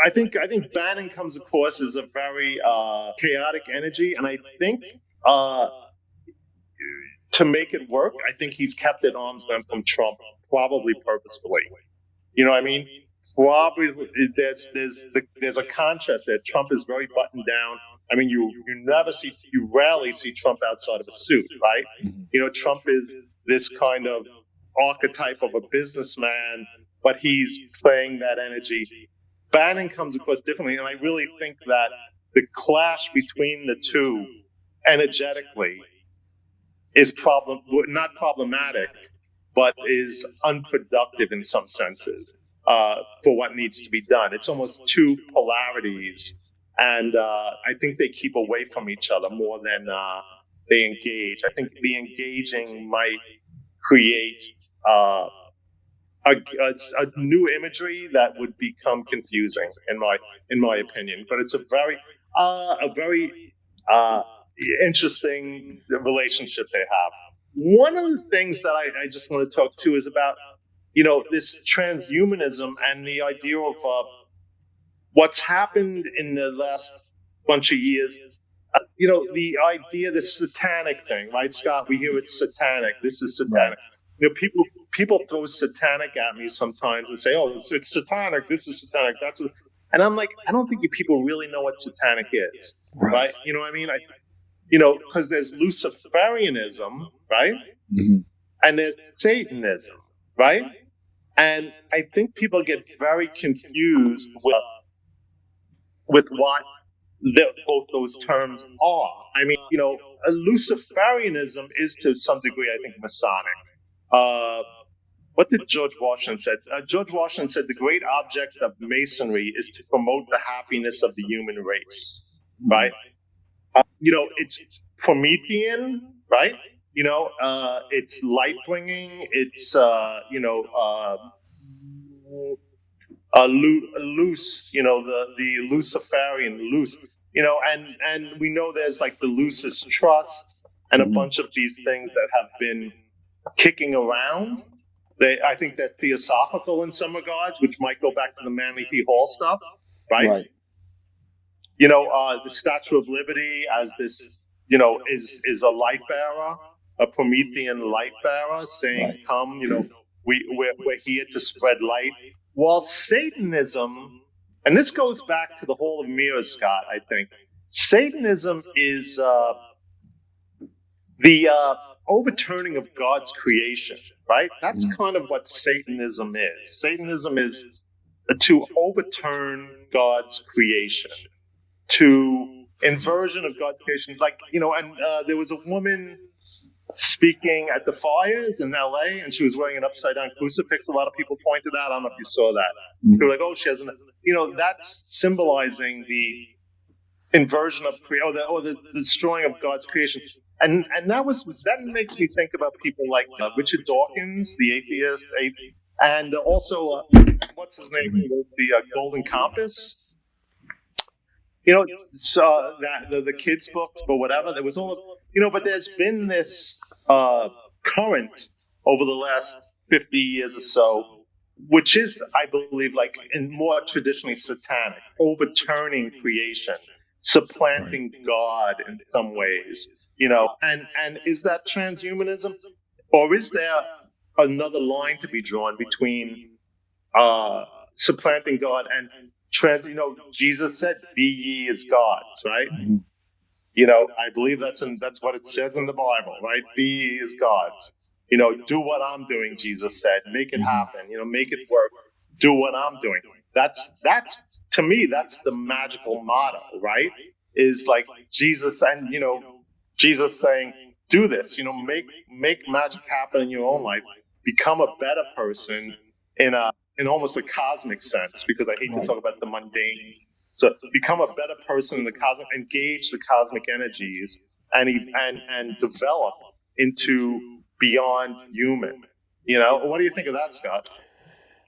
I think Bannon comes across as a very chaotic energy. And I think to make it work, I think he's kept at arm's length from Trump, probably purposefully. You know what I mean? Probably there's a contrast there. Trump is very buttoned down. I mean, you rarely see Trump outside of a suit, right? Trump is this kind of archetype of a businessman, but he's playing that energy. Bannon comes across differently, and I really think that the clash between the two energetically is not problematic, but is unproductive in some senses for what needs to be done. It's almost two polarities, and I think they keep away from each other more than they engage. I think the engaging might create a new imagery that would become confusing, in my opinion. But it's a very interesting relationship they have. One of the things that I just want to talk to is about, this transhumanism and the idea of what's happened in the last bunch of years. The idea, the satanic thing, right, Scott? We hear it's satanic. This is satanic. People throw satanic at me sometimes and say, "Oh, it's satanic. This is satanic. That's," and I'm like, I don't think you people really know what satanic is, right? You know what I mean? Because there's Luciferianism, right? Mm-hmm. And there's Satanism, right? And I think people get very confused with what both those terms are. I mean, Luciferianism is to some degree, I think, Masonic. What did George Washington say? George Washington said the great object of Masonry is to promote the happiness of the human race, right? It's Promethean, right? It's light bringing. It's loose. The Luciferian loose. And we know there's like the Lucis Trust and a bunch of these things that have been kicking around. I think they're theosophical in some regards, which might go back to the Manly P. Hall stuff, right? Right. The Statue of Liberty as this, is a light bearer, a Promethean light bearer, saying, Right. "Come, we're here to spread light." While Satanism, and this goes back to the Hall of Mirrors, Scott, I think Satanism is the overturning of God's creation, right? That's kind of what Satanism is. Satanism is to overturn God's creation, to inversion of God's creation. There was a woman speaking at the fires in LA, and she was wearing an upside down crucifix. A lot of people pointed out. I don't know if you saw that. They were like, "Oh, she has that's symbolizing the inversion of or the destroying of God's creation." And that makes me think about people like Richard Dawkins, the atheist, and also what's his name, the Golden Compass. The kids' books or whatever. There was all, but there's been this current over the last 50 years or so, which is, I believe, in more traditionally satanic, overturning creation, supplanting God in some ways, and is that transhumanism, or is there another line to be drawn between supplanting God and Jesus said, "Be ye as gods," right? I believe that's what it says in the Bible, right? Be ye as gods. Do what I'm doing, Jesus said. Make it happen. Make it work. Do what I'm doing. That's to me, that's the magical motto, right? Is like Jesus and Jesus saying, do this. Make magic happen in your own life. Become a better person in almost a cosmic sense, because I hate to talk about the mundane. So become a better person in the cosmic, engage the cosmic energies, and develop into beyond human. What do you think of that, Scott?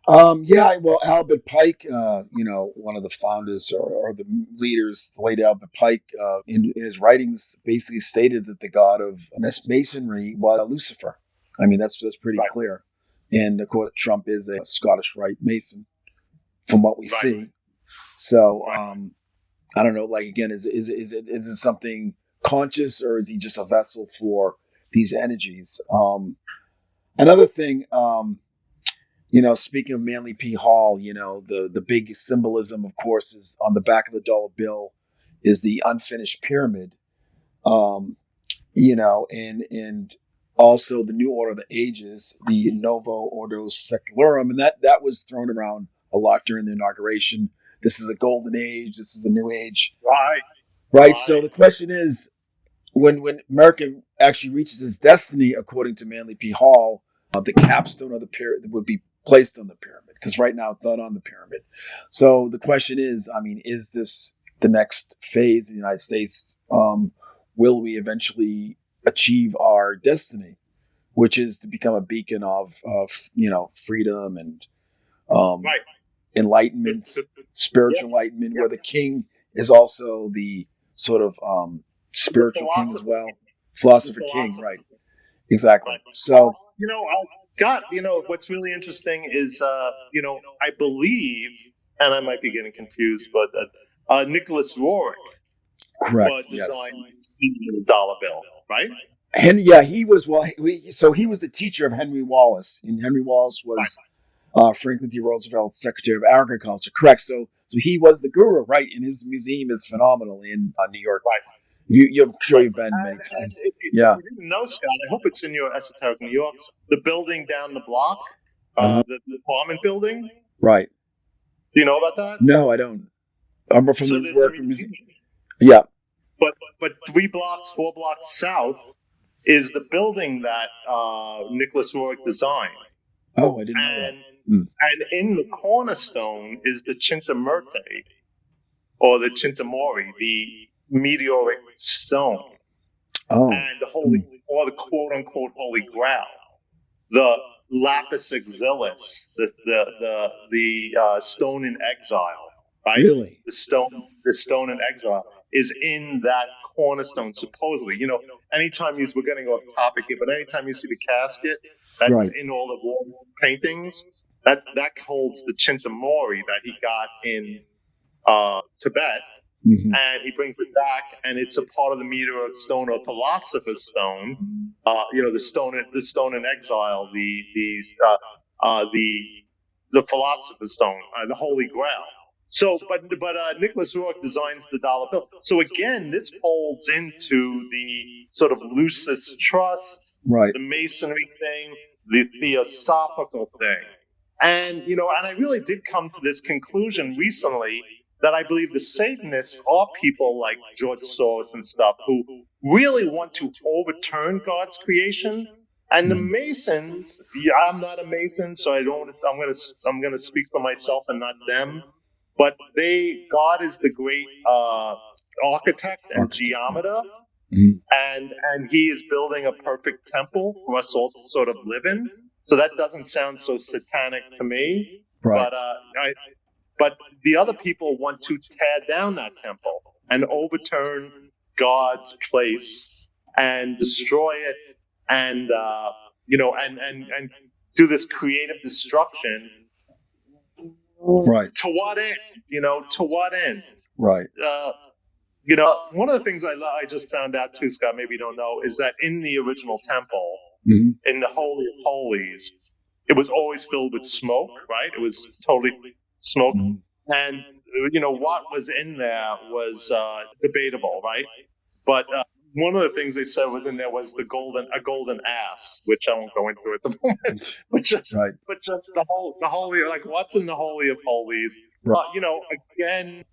Well, Albert Pike, one of the founders or the leaders, the late Albert Pike, in his writings basically stated that the god of Masonry was Lucifer. I mean, that's pretty clear. And of course, Trump is a Scottish Rite Mason, from what we see. So I don't know. Like, again, is it something conscious, or is he just a vessel for these energies? Another thing, speaking of Manly P. Hall, the big symbolism, of course, is on the back of the dollar bill is the unfinished pyramid. And also the New Order of the Ages, the Novo Ordo Secularum, and that was thrown around a lot during the inauguration. This is a golden age. This is a new age. Right. So the question is, when America actually reaches its destiny, according to Manly P. Hall, the capstone of the pyramid would be placed on the pyramid, because right now it's not on the pyramid. So the question is, is this the next phase in the United States? Will we eventually achieve our destiny, which is to become a beacon of freedom and enlightenment, spiritual enlightenment, where the king is also the sort of spiritual king as well, philosopher king, right? Exactly. So Scott, what's really interesting is I believe, and I might be getting confused, but Nicholas Roerich, correct, designed the dollar bill, right? He was he was the teacher of Henry Wallace, and Henry Wallace was Franklin D. Roosevelt's Secretary of Agriculture. Correct. So he was the guru, right? And his museum is phenomenal in New York. Right. I'm sure you've been many times. If you didn't know, Scott, I hope it's in your Esoteric New York. The building down the block, the apartment building. Right. Do you know about that? No, I don't. I'm from the New York Museum. Yeah. But 4 blocks south is the building that Nicholas Roerich designed. Oh, I didn't know that. And in the cornerstone is the Cinta Murte, or the Cinta Mori, the meteoric stone. Oh. And the holy, or the quote unquote Holy Grail, the lapis exilis, the stone in exile, right? Really? The stone in exile. is in that cornerstone, supposedly. Anytime we're getting off topic here, but anytime you see the casket that's Right. in all the wall paintings, that holds the Chintamori that he got in Tibet. Mhm. And he brings it back, and it's a part of the meteor stone or philosopher's stone. The stone in exile, the philosopher's stone, the Holy Grail. So, but Nicholas Rourke designs the dollar bill. So again, this folds into the sort of Lucis trust, Right. the Masonry thing, the theosophical thing, and I really did come to this conclusion recently that I believe the Satanists are people like George Soros and stuff who really want to overturn God's creation. And the Masons, I'm not a Mason, so I'm going to speak for myself and not them. But God is the great architect and geometer, and he is building a perfect temple for us all to sort of live in. So that doesn't sound so satanic to me. Right. But the other people want to tear down that temple and overturn God's place and destroy it, and and do this creative destruction. Right. To what end? To what end? Right. One of the things I just found out too, Scott, maybe you don't know, is that in the original temple, Mhm. in the Holy of Holies, it was always filled with smoke, right? It was totally smoke. Mhm. And, what was in there was debatable, right? But one of the things they said was in there was a golden ass, which I won't go into at the moment. but just the holy, like what's in the Holy of Holies? Right. Again,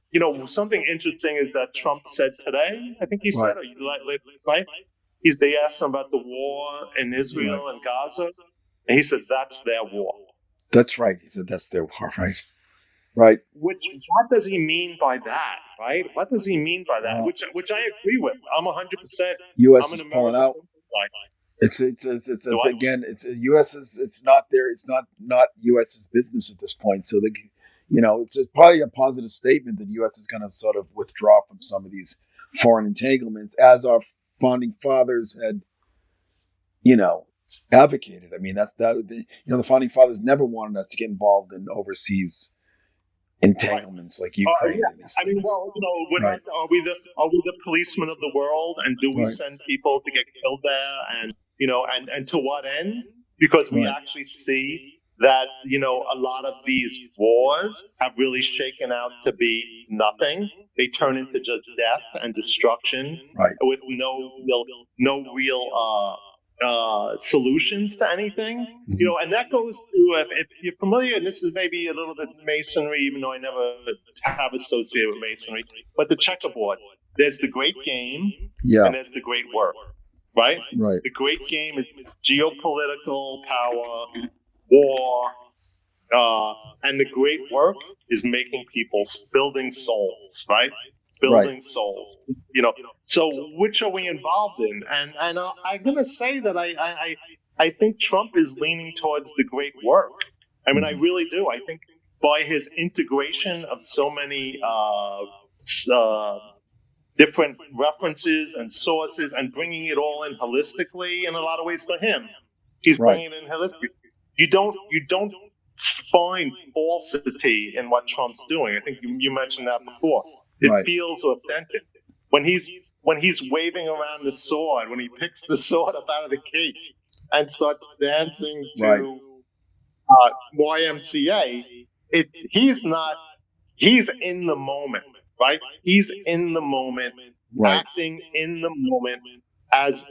something interesting is that Trump said today, I think he said, or late last night, they asked him about the war in Israel and Gaza, and he said that's their war. That's right. He said that's their war, right? Right. What does he mean by that? Right? What does he mean by that? Which I agree with. I'm 100%. U.S. I'm is an pulling American. out. It's U.S. It's not there. It's not U.S.'s business at this point. So it's probably a positive statement that U.S. is going to sort of withdraw from some of these foreign entanglements, as our founding fathers had, advocated. I mean, the founding fathers never wanted us to get involved in overseas entanglements like Ukraine. And these I mean, things. are we the policemen of the world, and do we send people to get killed there, and to what end? Because we actually see that a lot of these wars have really shaken out to be nothing. They turn into just death and destruction, with no real solutions to anything, and that goes to, if you're familiar, and this is maybe a little bit masonry, even though I never have associated with masonry, but the checkerboard, there's the great game, and there's the great work, right? Right. The great game is geopolitical power, war, and the great work is making people, building souls, right? Building souls, So which are we involved in? And I'm going to say that I think Trump is leaning towards the great work. I mean, I really do. I think by his integration of so many different references and sources and bringing it all in holistically, in a lot of ways for him, he's bringing it in holistically. You don't find falsity in what Trump's doing. I think you mentioned that before. It feels authentic. When he's waving around the sword, when he picks the sword up out of the cake and starts dancing to YMCA, he's in the moment, right? He's in the moment, acting in the moment as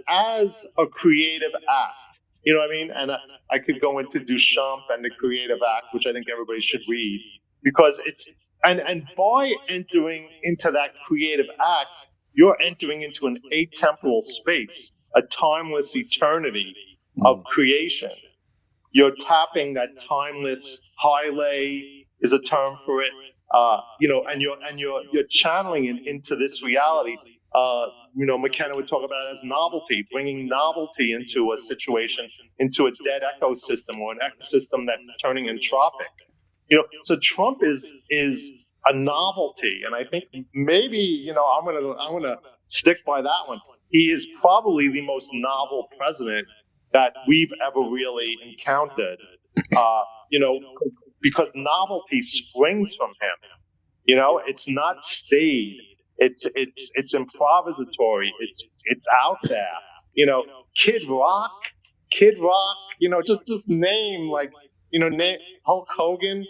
a creative act. You know what I mean? And I could go into Duchamp and the creative act, which I think everybody should read, because it's and by entering into that creative act, you're entering into an atemporal space, a timeless eternity of creation. You're tapping that timeless Hylae is a term for it, and you're channeling it into this reality. McKenna would talk about it as novelty, bringing novelty into a situation, into a dead ecosystem or an ecosystem that's turning entropic. So Trump is a novelty, and I think maybe I'm gonna stick by that one. He is probably the most novel president that we've ever really encountered. You know, because novelty springs from him. It's not staid. It's improvisatory. It's out there. Kid Rock, Kid Rock. Just name like name Hulk Hogan.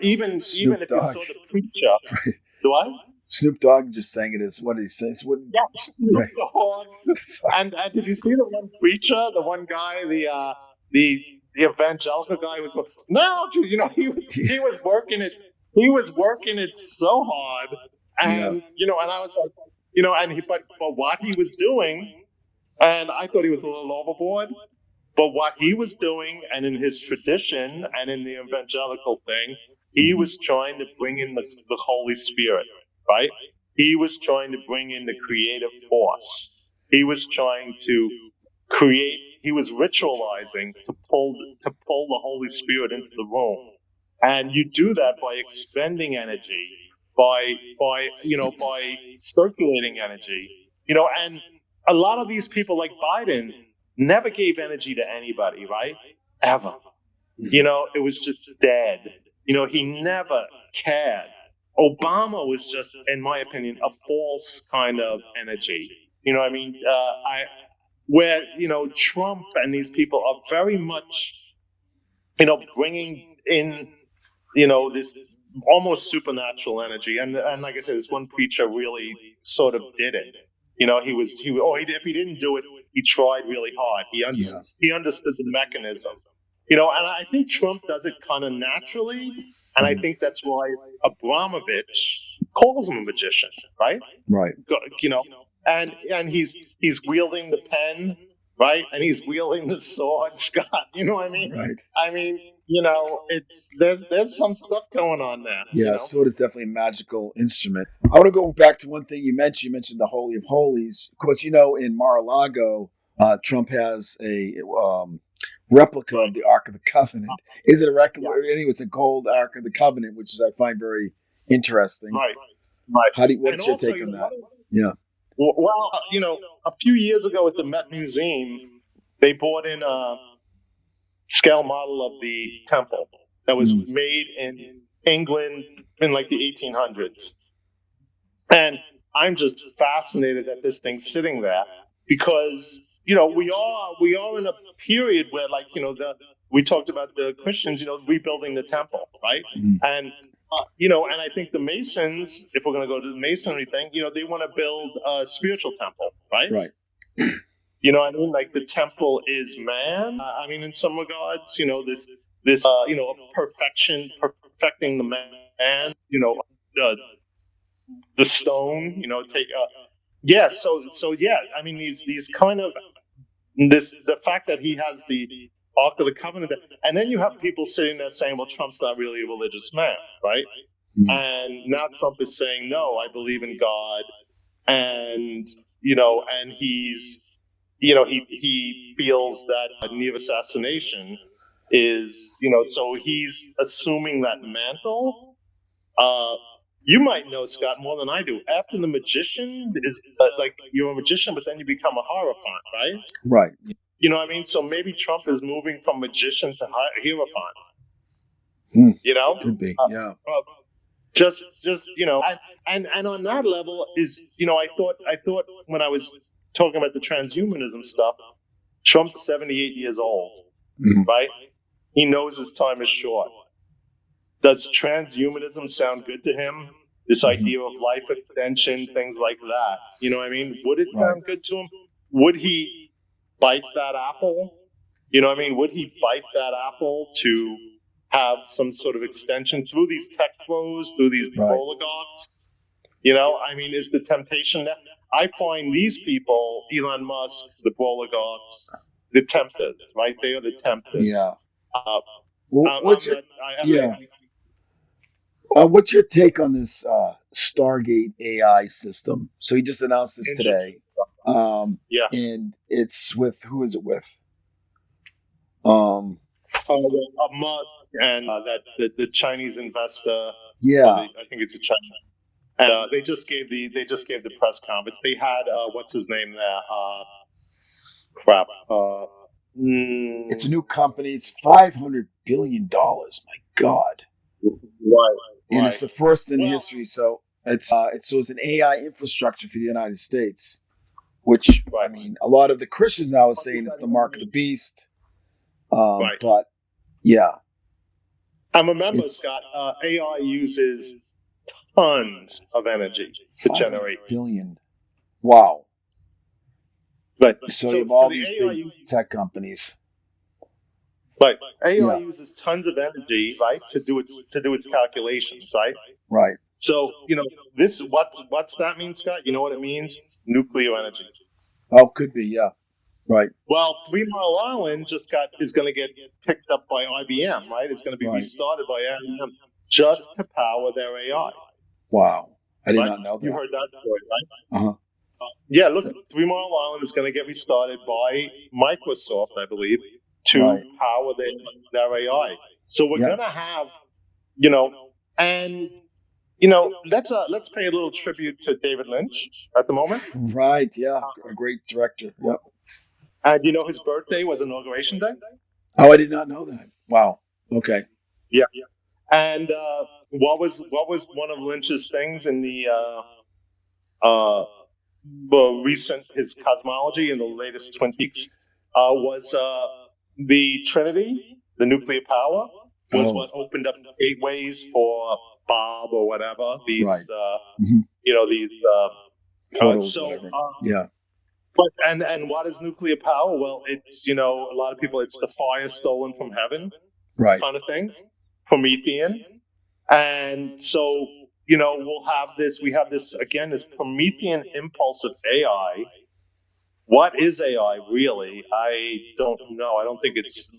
Even Snoop if you Dogg. saw the preacher, the what? Snoop Dogg just sang it as what did he say? Yeah, Snoop Dogg. And did you see the one preacher, the one guy, the evangelical guy who was going, no, he was working it. He was working it so hard, and and I was like, but what he was doing, and I thought he was a little overboard. But what he was doing, and in his tradition, and in the evangelical thing, he was trying to bring in the Holy Spirit, right? He was trying to bring in the creative force. He was trying to create. He was ritualizing to pull the Holy Spirit into the room, and you do that by expending energy, by circulating energy, and a lot of these people like Biden never gave energy to anybody, right? Ever. It was just dead. He never cared. Obama was just, in my opinion, a false kind of energy. I mean? Where Trump and these people are very much, bringing in, this almost supernatural energy. And like I said, this one preacher really sort of did it. If he didn't do it, he tried really hard. He understood the mechanism. And I think Trump does it kind of naturally. And I think that's why Abramovich calls him a magician, right? Right. And he's wielding the pen, right? And he's wielding the sword, Scott. You know what I mean? Right. I mean, there's some stuff going on there. Yeah, sword is definitely a magical instrument. I want to go back to one thing you mentioned. You mentioned the Holy of Holies. Of course, in Mar-a-Lago, Trump has a replica of the Ark of the Covenant. Is it a replica? Anyway, it's a gold Ark of the Covenant, which I find very interesting. Right. What's your take on that? Yeah. Well, a few years ago at the Met Museum, they brought in a scale model of the temple that was made in England in like the 1800s. And I'm just fascinated at this thing sitting there because, we are in a period where, like, we talked about the Christians, rebuilding the temple, right? And and I think the Masons, if we're going to go to the Masonry thing, they want to build a spiritual temple, right? Right. You know what I mean? Like the temple is man. I mean, in some regards, this perfecting the man. The stone. So yeah. I mean, these kind of the fact that he has the Ark of the Covenant, and then you have people sitting there saying, "Well, Trump's not really a religious man, right?" And now Trump is saying, "No, I believe in God," and and he's, he feels that a near assassination is, so he's assuming that mantle. You might know, Scott, more than I do. After the magician is like you're a magician, but then you become a hierophant, right? Right. You know what I mean? So maybe Trump is moving from magician to hierophant. Could be, yeah. Just and on that level is, I thought when I was talking about the transhumanism stuff, Trump's 78 years old, right? He knows his time is short. Does transhumanism sound good to him? This idea of life extension, things like that. You know what I mean? Would it sound good to him? Would he bite that apple? You know what I mean? Would he bite that apple to have some sort of extension through these tech pros, through these oligarchs? I mean, is the temptation that I find these people, Elon Musk, the oligarchs, the tempted, right? They are the tempted. Yeah. What's your take on this Stargate AI system? So he just announced this today. And it's with, who is it with? Musk, and that the Chinese investor. Yeah. I think it's a Chinese. And they just gave the press conference. They had what's his name there? Crap. It's a new company. It's $500 billion. My God. Right. And it's the first in history. So it's an AI infrastructure for the United States, which, I mean, a lot of the Christians now are saying it's the mark of the beast. But yeah. And remember, Scott, AI uses tons of energy to generate. Billion. Wow. Right. So you have all these big tech companies. Right. AI uses tons of energy, right, to do its calculations, right? Right. So, what's that mean, Scott? You know what it means? Nuclear energy. Oh, could be, yeah. Right. Well, 3 Mile Island is going to get picked up by IBM, right? It's going to be restarted by IBM just to power their AI. Wow. I did not know that. You heard that story, right? Uh-huh. Yeah, look, 3 Mile Island is going to get restarted by Microsoft, I believe, to power their AI. So we're going to have, let's pay a little tribute to David Lynch at the moment. Right, yeah, a great director. Yep. And his birthday was Inauguration Day. Oh, I did not know that. Wow. Okay. Yeah. And what was one of Lynch's things in the recent his cosmology in the latest Twin Peaks was the Trinity, the nuclear power, was what opened up gateways for Bob or whatever these these portals, whatever. Yeah. But and what is nuclear power? Well, it's a lot of people. It's the fire stolen from heaven, right? Kind of thing, Promethean, and so we'll have this. We have this again, this Promethean impulse of AI. What is AI really? I don't know. I don't think it's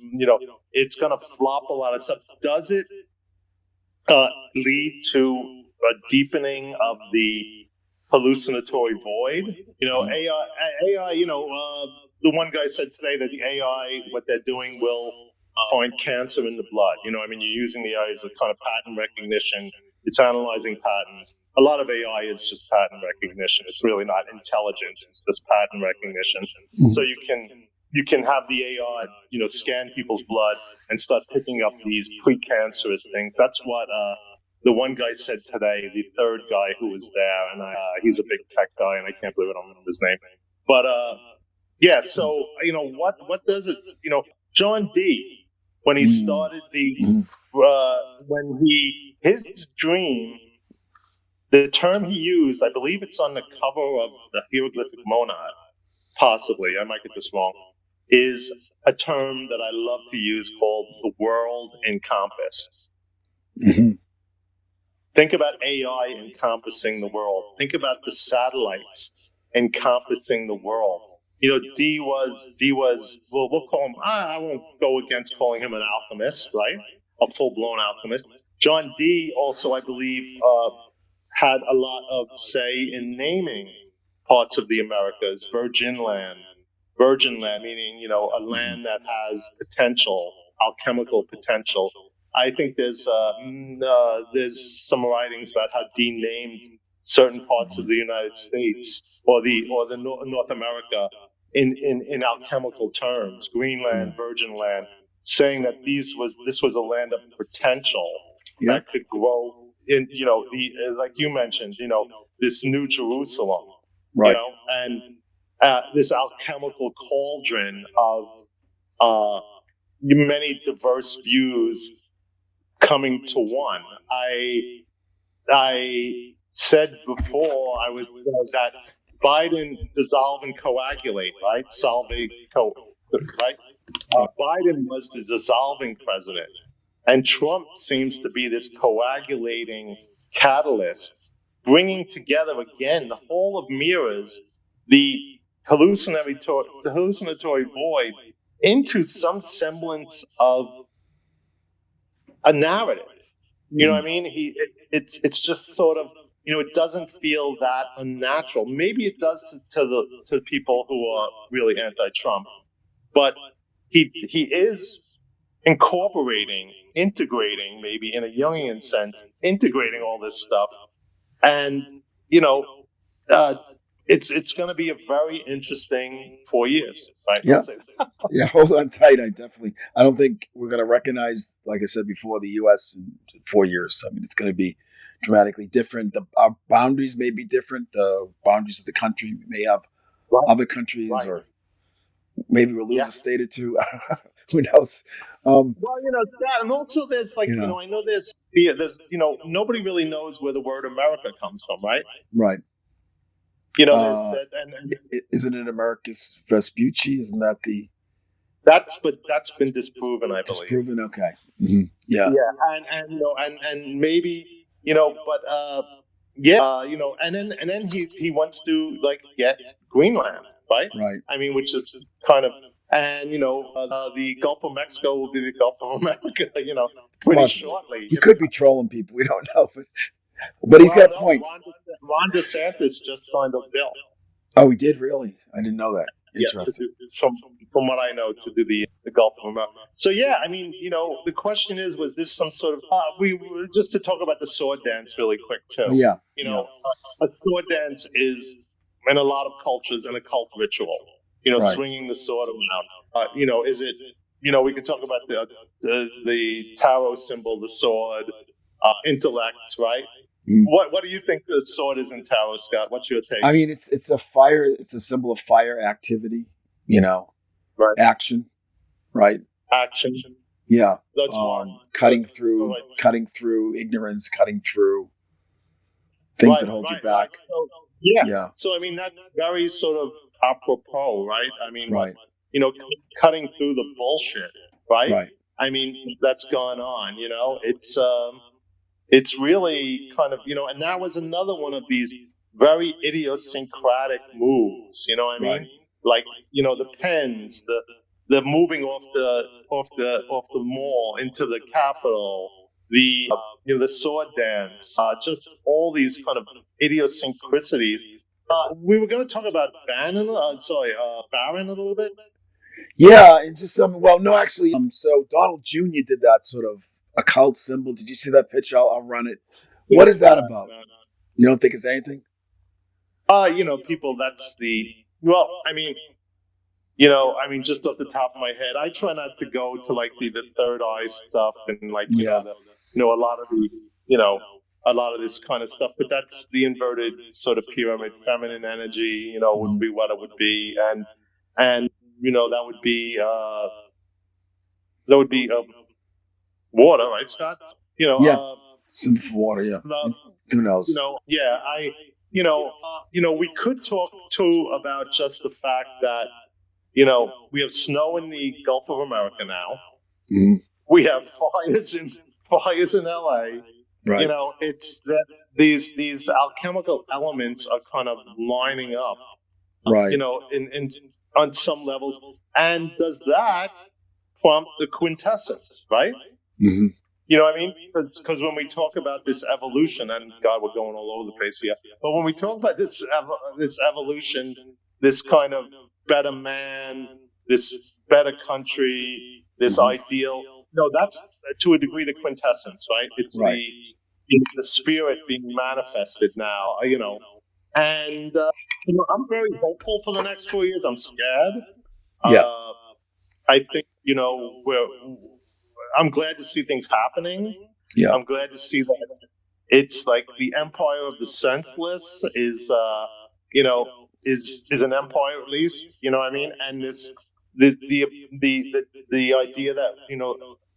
it's going to flop a lot of stuff. Does it lead to a deepening of the hallucinatory void? AI, the one guy said today that the AI, what they're doing will find cancer in the blood. You're using the AI as a kind of pattern recognition. It's analyzing patterns. A lot of AI is just pattern recognition. It's really not intelligence. It's just pattern recognition. So you can have the AI, scan people's blood and start picking up these precancerous things. That's what the one guy said today, the third guy who was there, and he's a big tech guy, and I can't believe I don't remember his name. But so what does it? John Dee, when he started his dream, the term he used, I believe it's on the cover of the Hieroglyphic Monad, possibly, I might get this wrong, is a term that I love to use called the world encompassed. Mm-hmm. Think about AI encompassing the world. Think about the satellites encompassing the world. D was, well, we'll call him, I won't go against calling him an alchemist, right? A full-blown alchemist. John Dee also, I believe, had a lot of say in naming parts of the Americas, virgin land meaning, a land that has potential, alchemical potential. I think there's some writings about how Dee named certain parts of the United States or the North America in alchemical terms, Greenland, virgin land, saying that this was a land of potential that could grow in, like you mentioned, this New Jerusalem, right? And this alchemical cauldron of many diverse views coming to one. I said before that Biden dissolve and coagulate, right? Right? Biden was the dissolving president, and Trump seems to be this coagulating catalyst, bringing together again the whole of mirrors, the hallucinatory void into some semblance of a narrative. You know what I mean? It's just sort of, it doesn't feel that unnatural. Maybe it does to people who are really anti-Trump, but he is incorporating, integrating, maybe in a Jungian sense, integrating all this stuff. And, it's going to be a very interesting 4 years, right? Yeah. Yeah, hold on tight. I don't think we're going to recognize, like I said before, the U.S. in 4 years. I mean, it's going to be dramatically different. Our boundaries may be different. The boundaries of the country may have other countries, or maybe we'll lose a state or two. Who knows? Well, that, and also there's I know there's nobody really knows where the word America comes from, right? Right. There's that, and isn't it Americus Vespucci? Isn't that the? That's been disproven, I believe. Disproven, okay. Mm-hmm. Yeah. Yeah, and maybe but and then he wants to get Greenland, right? Right. I mean, which is kind of. And, the Gulf of Mexico will be the Gulf of America, pretty shortly. He could be trolling people. We don't know. But he's got a point. Ron DeSantis just signed a bill. Oh, he did? Really? I didn't know that. Interesting. Yeah, from what I know, to do the Gulf of America. So, yeah, I mean, the question is, was this some sort of... just to talk about the sword dance really quick, too. Yeah. A sword dance is, in a lot of cultures, an occult ritual. Right. Swinging the sword around. Is it? We could talk about the tarot symbol, the sword, intellect, right? Mm. What do you think the sword is in tarot, Scott? What's your take? I mean, it's a fire. It's a symbol of fire activity. Right. Action, right? Action. Yeah. That's one. Cutting through ignorance, cutting through things that hold you back. Right. So, yeah. So I mean, that's very sort of apropos, right? I mean, cutting through the bullshit, right? Right. I mean, that's gone on, it's really kind of, and that was another one of these very idiosyncratic moves, you know what I mean? Right. Like, the pens, the moving off the mall into the Capitol, the sword dance, just all these kind of idiosyncrasies. We were going to talk about Barron a little bit. Yeah, and just actually, so Donald Jr. did that sort of occult symbol. Did you see that picture? I'll run it. What is that about? You don't think it's anything? People. That's just off the top of my head, I try not to go to the third eye stuff and a lot of this kind of stuff, but that's the inverted sort of pyramid, feminine energy, would be what it would be. And that would be water, right, Scott? Symbol for water, yeah. Who knows? We could talk too about just the fact that, we have snow in the Gulf of America now. Mm-hmm. We have fires in LA. Right. It's that these alchemical elements are kind of lining up, right? In on some levels, and does that prompt the quintessence, right? Mm-hmm. You know what I mean? Because when we talk about this evolution, and God, we're going all over the place here, but when we talk about this evolution, this kind of better man, this better country, this ideal. No, that's to a degree the quintessence, right? It's right. the spirit being manifested now, and I'm very hopeful for the next 4 years. I'm scared. Yeah. I think I'm glad to see things happening. Yeah. I'm glad to see that it's like the empire of the senseless is an empire at least. You know what I mean? And this the idea that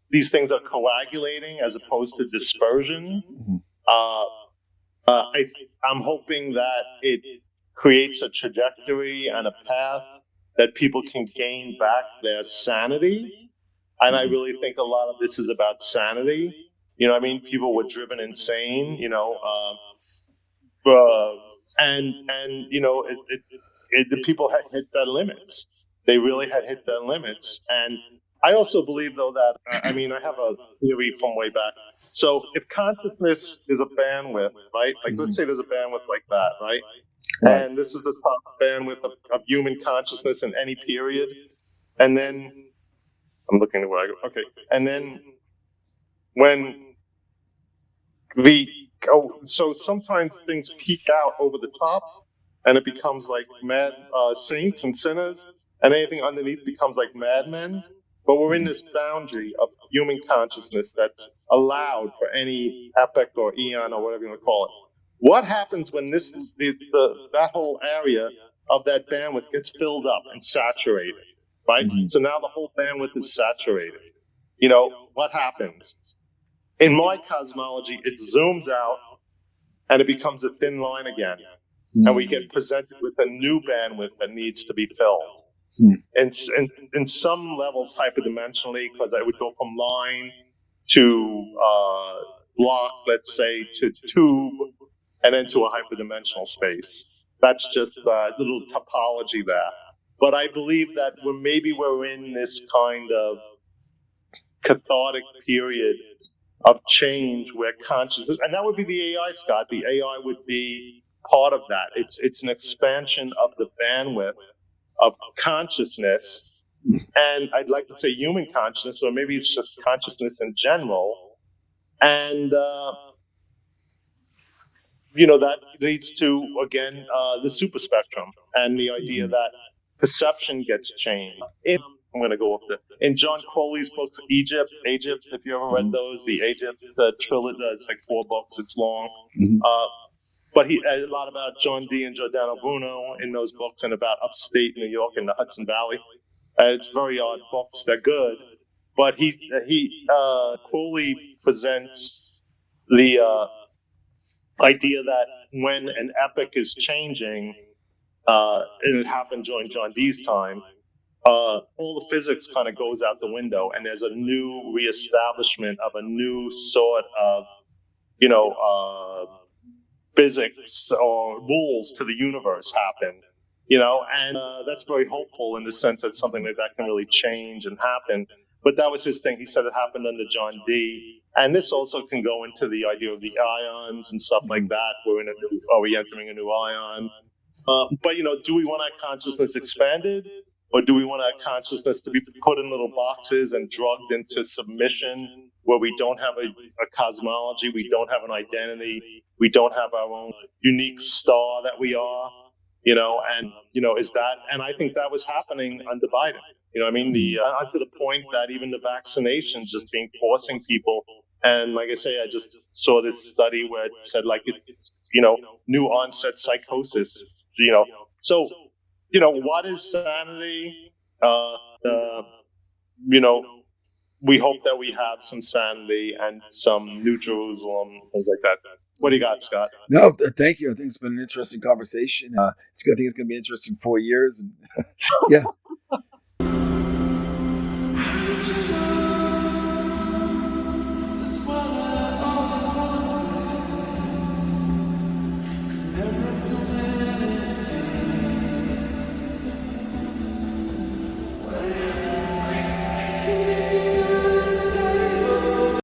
these things are coagulating as opposed to dispersion. Mm-hmm. I'm hoping that it creates a trajectory and a path that people can gain back their sanity. And I really think a lot of this is about sanity. You know what I mean? People were driven insane, the people had hit their limits. They really had hit their limits. And I also believe, though, that, I have a theory from way back. So if consciousness is a bandwidth, right? Like, let's say there's a bandwidth like that, right? Right. And this is the top bandwidth of human consciousness in any period. And then I'm looking at where I go. Okay. And then when so sometimes things peak out over the top and it becomes like mad saints and sinners, and anything underneath becomes like madmen. But we're in this boundary of human consciousness that's allowed for any epoch or eon or whatever you want to call it. What happens when that whole area of that bandwidth gets filled up and saturated, right? Mm-hmm. So now the whole bandwidth is saturated. You know, what happens? In my cosmology, it zooms out and it becomes a thin line again. Mm-hmm. And we get presented with a new bandwidth that needs to be filled. Mm-hmm. And in some levels, hyperdimensionally, because I would go from line to block, let's say, to tube, and then to a hyperdimensional space. That's just a little topology there. But I believe that we're in this kind of cathartic period of change where consciousness, and that would be the AI, Scott. The AI would be part of that. It's an expansion of the bandwidth of consciousness, and I'd like to say human consciousness, or maybe it's just consciousness in general. And that leads to, again, the super spectrum and the idea that perception gets changed. I'm going to go off in John Crowley's books, Egypt, if you ever read those, the Egypt, the trilogy, it's like 4 books, it's long. Mm-hmm. But he a lot about John Dee and Giordano Bruno in those books, and about upstate New York and the Hudson Valley. It's very odd books, they're good. But Crowley presents the idea that when an epoch is changing, and it happened during John Dee's time, all the physics kind of goes out the window, and there's a new reestablishment of a new sort of, physics or rules to the universe happen, and that's very hopeful in the sense that something like that can really change and happen. But that was his thing. He said it happened under John Dee. And this also can go into the idea of the ions and stuff like that. Are we entering a new ion? But, do we want our consciousness expanded? Or do we want our consciousness to be put in little boxes and drugged into submission, where we don't have a cosmology, we don't have an identity, we don't have our own unique star that we are, and, is that, and I think that was happening under Biden. To the point that even the vaccinations just being forcing people. And like I say, I just saw this study where it said new onset psychosis, So, what is sanity? We hope that we have some sanity and some New Jerusalem, things like that. What do you got, Scott? No, thank you. I think it's been an interesting conversation. I think it's going to be an interesting 4 years. And yeah. Yeah.